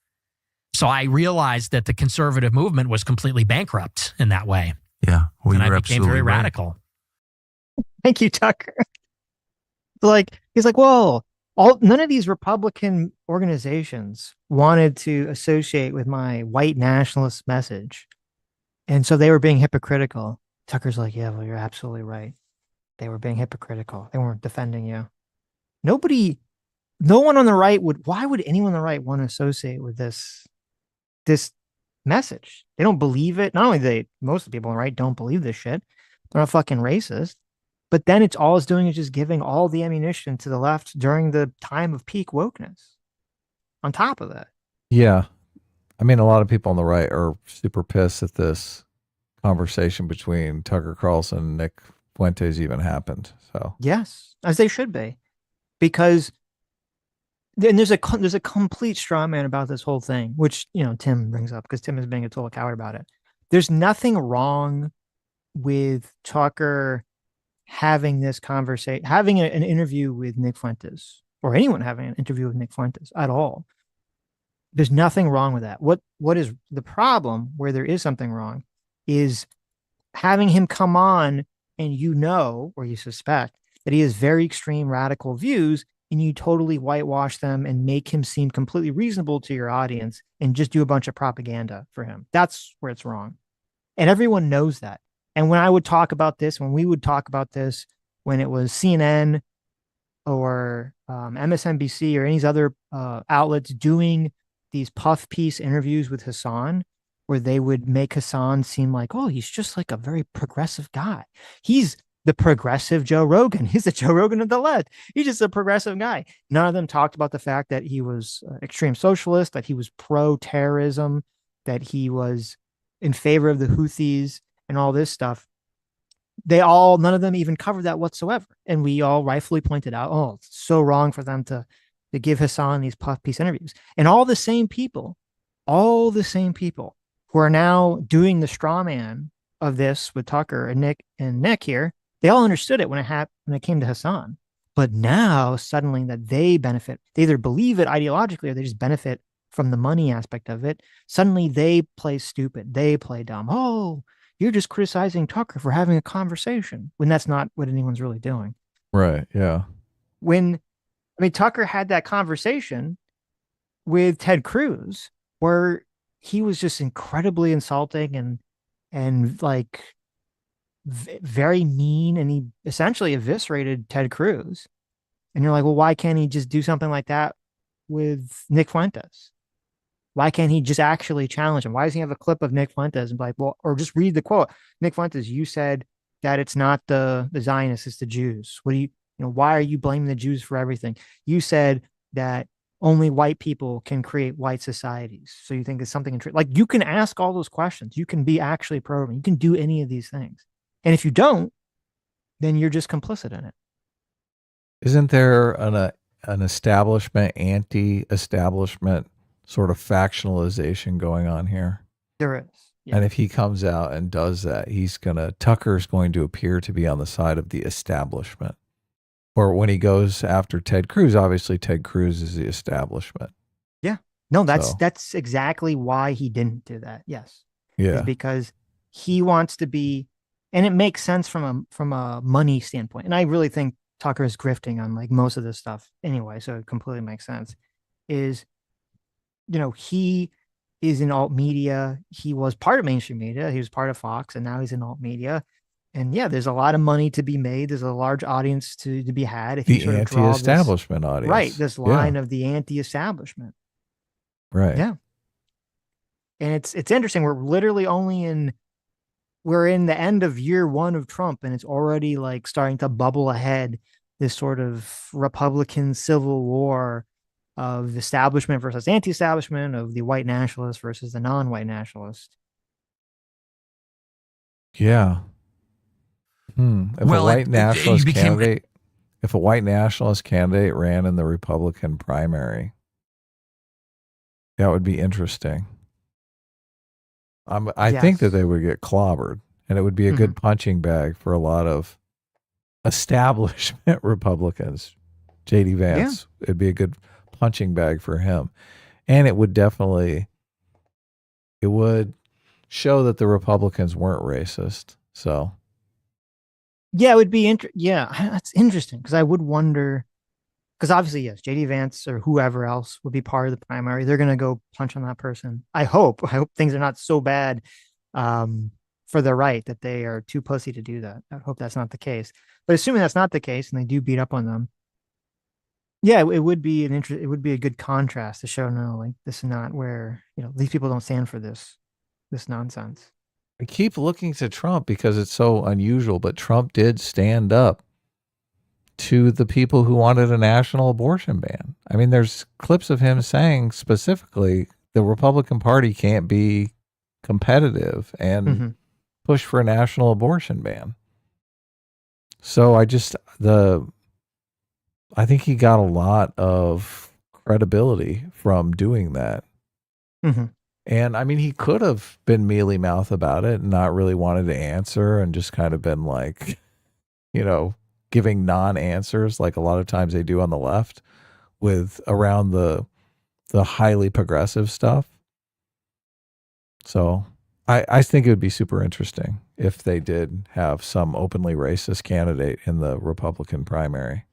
So I realized that the conservative movement was completely bankrupt in that way. Yeah. Well, and I became very radical. Thank you, Tucker. Like he's like, well, none of these Republican organizations wanted to associate with my white nationalist message. And so they were being hypocritical. Tucker's like, yeah, well, you're absolutely right. They were being hypocritical. They weren't defending you. Nobody, no one on the right why would anyone on the right want to associate with this message? They don't believe it. Not only most of the people on the right don't believe this shit. They're not fucking racist. But then all it's doing is just giving all the ammunition to the left during the time of peak wokeness. On top of that. Yeah. I mean, a lot of people on the right are super pissed that this conversation between Tucker Carlson and Nick Fuentes even happened. So yes, as they should be, because then there's a complete straw man about this whole thing, which Tim brings up because Tim is being a total coward about it. There's nothing wrong with Tucker having this conversation, having an interview with Nick Fuentes, or anyone having an interview with Nick Fuentes at all. There's nothing wrong with that. What is the problem, where there is something wrong, is having him come on and or you suspect that he has very extreme radical views, and you totally whitewash them and make him seem completely reasonable to your audience and just do a bunch of propaganda for him. That's where it's wrong. And everyone knows that. And when we would talk about this, when it was CNN or MSNBC or any of these other outlets doing these puff piece interviews with Hassan, where they would make Hassan seem like, oh, he's just like a very progressive guy. He's the progressive Joe Rogan. He's the Joe Rogan of the left. He's just a progressive guy. None of them talked about the fact that he was extreme socialist, that he was pro-terrorism, that he was in favor of the Houthis and all this stuff. None of them even covered that whatsoever. And we all rightfully pointed out, oh, it's so wrong for them to give Hassan these puff piece interviews. And all the same people who are now doing the straw man of this with Tucker and Nick here, they all understood it when it came to Hassan. But now suddenly that they benefit, they either believe it ideologically or they just benefit from the money aspect of it. Suddenly they play stupid. They play dumb. Oh, you're just criticizing Tucker for having a conversation, when that's not what anyone's really doing. right. Yeah. Tucker had that conversation with Ted Cruz where he was just incredibly insulting and like very mean, and he essentially eviscerated Ted Cruz. And you're like, well, why can't he just do something like that with Nick Fuentes? Why can't he just actually challenge him? Why doesn't he have a clip of Nick Fuentes and be like, well, or just read the quote? Nick Fuentes, you said that it's not the Zionists, it's the Jews. Why are you blaming the Jews for everything? You said that only white people can create white societies. So you think it's something like, you can ask all those questions. You can be actually programmed. You can do any of these things. And if you don't, then you're just complicit in it. Isn't there an establishment, anti-establishment sort of factionalization going on here? There is. Yeah. And if he comes out and does that, Tucker's going to appear to be on the side of the establishment. Or when he goes after Ted Cruz, obviously Ted Cruz is the establishment. Yeah. No, that's exactly why he didn't do that. Yes. Yeah. It's because he wants to be, and it makes sense from a money standpoint. And I really think Tucker is grifting on like most of this stuff anyway, so it completely makes sense. He is in alt media. He was part of mainstream media. He was part of Fox, and now he's in alt media. And yeah, there's a lot of money to be made. There's a large audience to be had. If the you sort of anti-establishment audience, right? This line of the anti-establishment, right? Yeah. And it's interesting. We're literally we're in the end of year one of Trump, and it's already like starting to bubble ahead, this sort of Republican civil war of establishment versus anti-establishment, of the white nationalist versus the non-white nationalist. Yeah. If a white nationalist candidate ran in the Republican primary, that would be interesting. I think that they would get clobbered, and it would be a good punching bag for a lot of establishment Republicans. J.D. Vance, it'd be a good punching bag for him. And it would show that the Republicans weren't racist. So Yeah, it would be yeah, that's interesting because I would wonder because obviously, yes, JD Vance or whoever else would be part of the primary. They're gonna go punch on that person. I hope. I hope things are not so bad for the right that they are too pussy to do that. I hope that's not the case. But assuming that's not the case and they do beat up on them, yeah, it would be it would be a good contrast to show no, like this is not where, these people don't stand for this nonsense. I keep looking to Trump because it's so unusual, but Trump did stand up to the people who wanted a national abortion ban. I mean, there's clips of him saying specifically the Republican Party can't be competitive and push for a national abortion ban. So I think he got a lot of credibility from doing that. And I mean, he could have been mealy mouth about it and not really wanted to answer and just kind of been like, giving non-answers like a lot of times they do on the left with around the highly progressive stuff. So I think it would be super interesting if they did have some openly racist candidate in the Republican primary.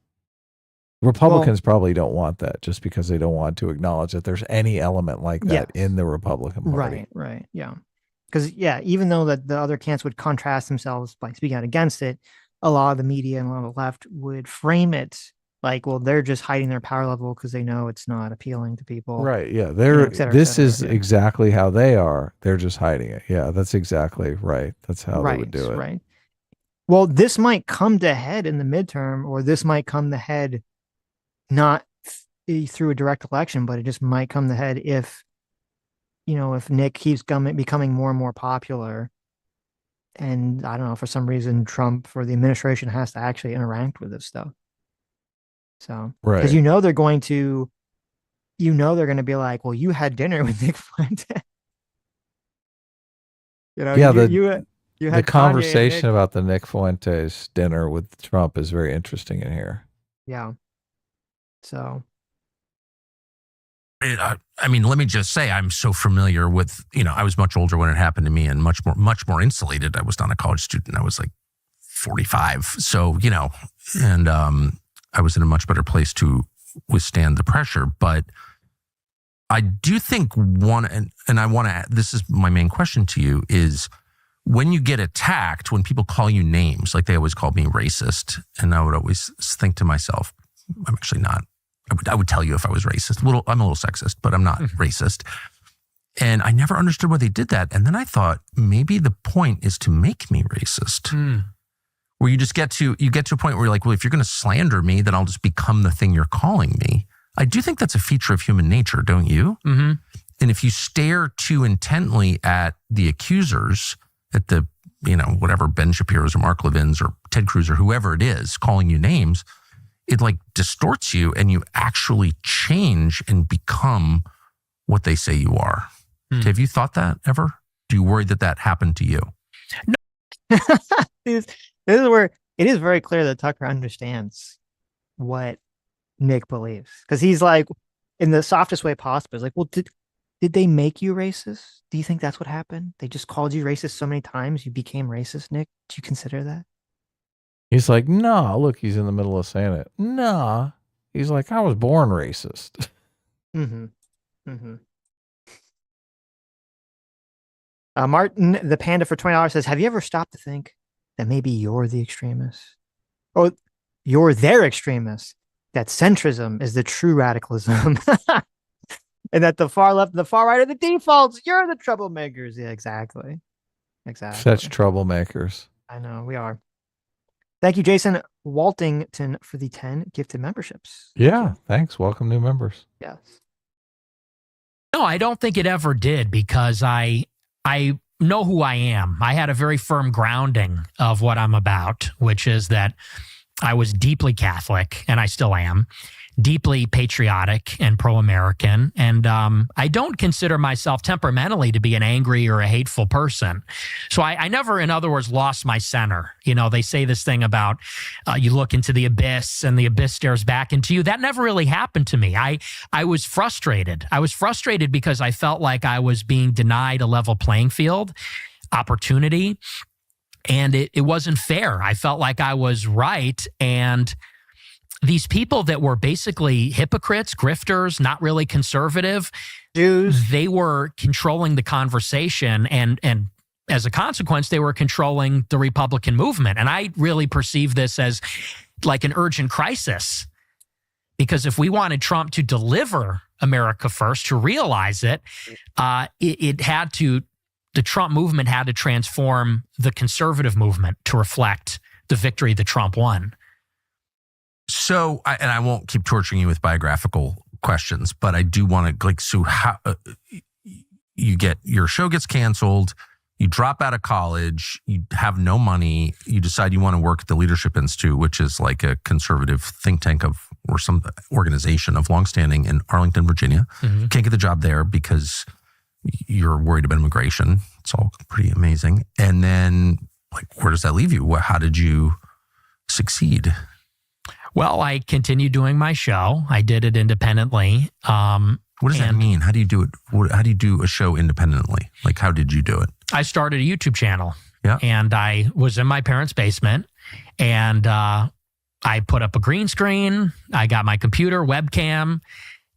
Republicans probably don't want that just because they don't want to acknowledge that there's any element like that in the Republican Party. Right. Yeah. Because, even though that the other candidates would contrast themselves by speaking out against it, a lot of the media and a lot of the left would frame it like, well, they're just hiding their power level because they know it's not appealing to people. Right. Yeah. Et cetera, This is exactly how they are. They're just hiding it. Yeah. That's exactly right. That's how they would do it. Right. Well, this might come to head in the midterm, or this might come to head not through a direct election, but it just might come to head if Nick keeps becoming more and more popular. And I don't know, for some reason, Trump or the administration has to actually interact with this stuff. So, because they're going to be like, well, you had dinner with Nick Fuentes. You had the conversation about the Nick Fuentes dinner with Trump is very interesting in here. Yeah. So. I mean, let me just say, I'm so familiar with, I was much older when it happened to me and much more insulated. I was not a college student. I was like 45. So, and I was in a much better place to withstand the pressure. But I do think and I want to, this is my main question to you is when you get attacked, when people call you names, like they always called me racist. And I would always think to myself, I'm actually not. I would tell you if I was racist. I'm a little sexist, but I'm not racist. And I never understood why they did that. And then I thought maybe the point is to make me racist. Where you just get to a point where you're like, well, if you're going to slander me, then I'll just become the thing you're calling me. I do think that's a feature of human nature, don't you? And if you stare too intently at the accusers, at the, whatever Ben Shapiro's or Mark Levin's or Ted Cruz or whoever it is calling you names, it like distorts you and you actually change and become what they say you are. Have you thought that ever? Do you worry that happened to you? No. This is where it is very clear that Tucker understands what Nick believes. Because he's like, in the softest way possible, he's like, well, did they make you racist? Do you think that's what happened? They just called you racist so many times you became racist, Nick? Do you consider that? He's like, nah, look, he's in the middle of saying it. Nah. He's like, I was born racist. Martin, the panda for $20 says, have you ever stopped to think that maybe you're the extremist? Or you're their extremist? That centrism is the true radicalism. And that the far left and the far right are the defaults. You're the troublemakers. Yeah, exactly. Such troublemakers. I know, we are. Thank you, Jason Waltington, for the 10 gifted memberships. Yeah, thanks. Welcome new members. Yes. No, I don't think it ever did because I know who I am. I had a very firm grounding of what I'm about, which is that I was deeply Catholic, and I still am, deeply patriotic and pro-American. And I don't consider myself temperamentally to be an angry or a hateful person. So I never, in other words, lost my center. They say this thing about you look into the abyss and the abyss stares back into you. That never really happened to me. I was frustrated. I was frustrated because I felt like I was being denied a level playing field, opportunity. And it wasn't fair. I felt like I was right. And these people that were basically hypocrites, grifters, not really conservative, Jews, they were controlling the conversation. And as a consequence, they were controlling the Republican movement. And I really perceive this as like an urgent crisis. Because if we wanted Trump to deliver America first, to realize it, it had to, the Trump movement had to transform the conservative movement to reflect the victory that Trump won. So, and I won't keep torturing you with biographical questions, but I do want to, like, so how you get, your show gets canceled, you drop out of college, you have no money, you decide you want to work at the Leadership Institute, which is like a conservative think tank of, or some organization of longstanding in Arlington, Virginia. Mm-hmm. Can't get the job there because you're worried about immigration. It's all pretty amazing. And then, like, where does that leave you? How did you succeed? Well, I continued doing my show. I did it independently. What does that mean? How do you do it? How do you do a show independently? Like, how did you do it? I started a YouTube channel. Yeah. And I was in my parents' basement, and I put up a green screen. I got my computer, webcam,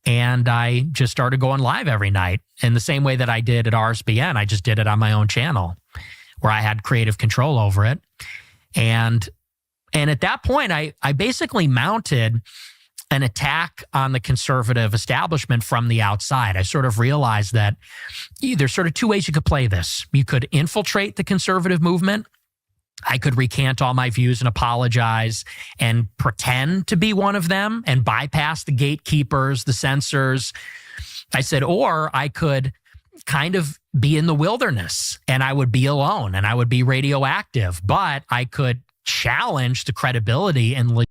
and I just started going live every night in the same way that I did at RSBN. I just did it on my own channel where I had creative control over it. And at that point, I basically mounted an attack on the conservative establishment from the outside. I sort of realized that there's sort of two ways you could play this. You could infiltrate the conservative movement. I could recant all my views and apologize and pretend to be one of them and bypass the gatekeepers, the censors. I said, or I could kind of be in the wilderness and I would be alone and I would be radioactive, but I could challenge the credibility and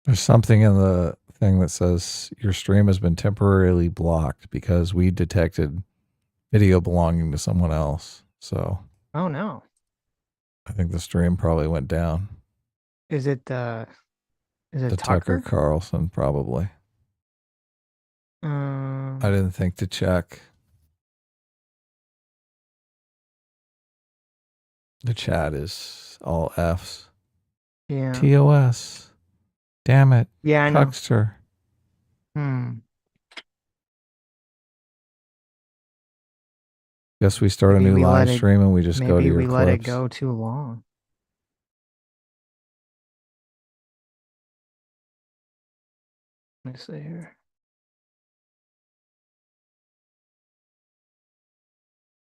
There's something in the thing that says your stream has been temporarily blocked because we detected video belonging to someone else. So, oh no. I think the stream probably went down. Is it The Tucker? Carlson, probably. I didn't think to check. The chat is all F's. Yeah. TOS. Damn it. Yeah, I know. Huckster. Guess we start a Maybe new we live let it- stream and we just go to Maybe your we clips. let it go too long. Let me see here.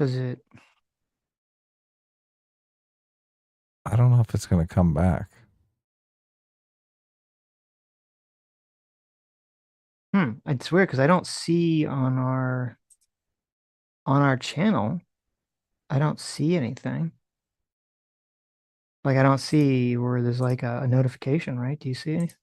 Does it? I don't know if it's going to come back. It's weird because I don't see on our channel. I don't see anything. Like I don't see where there's like a notification, right? Do you see anything?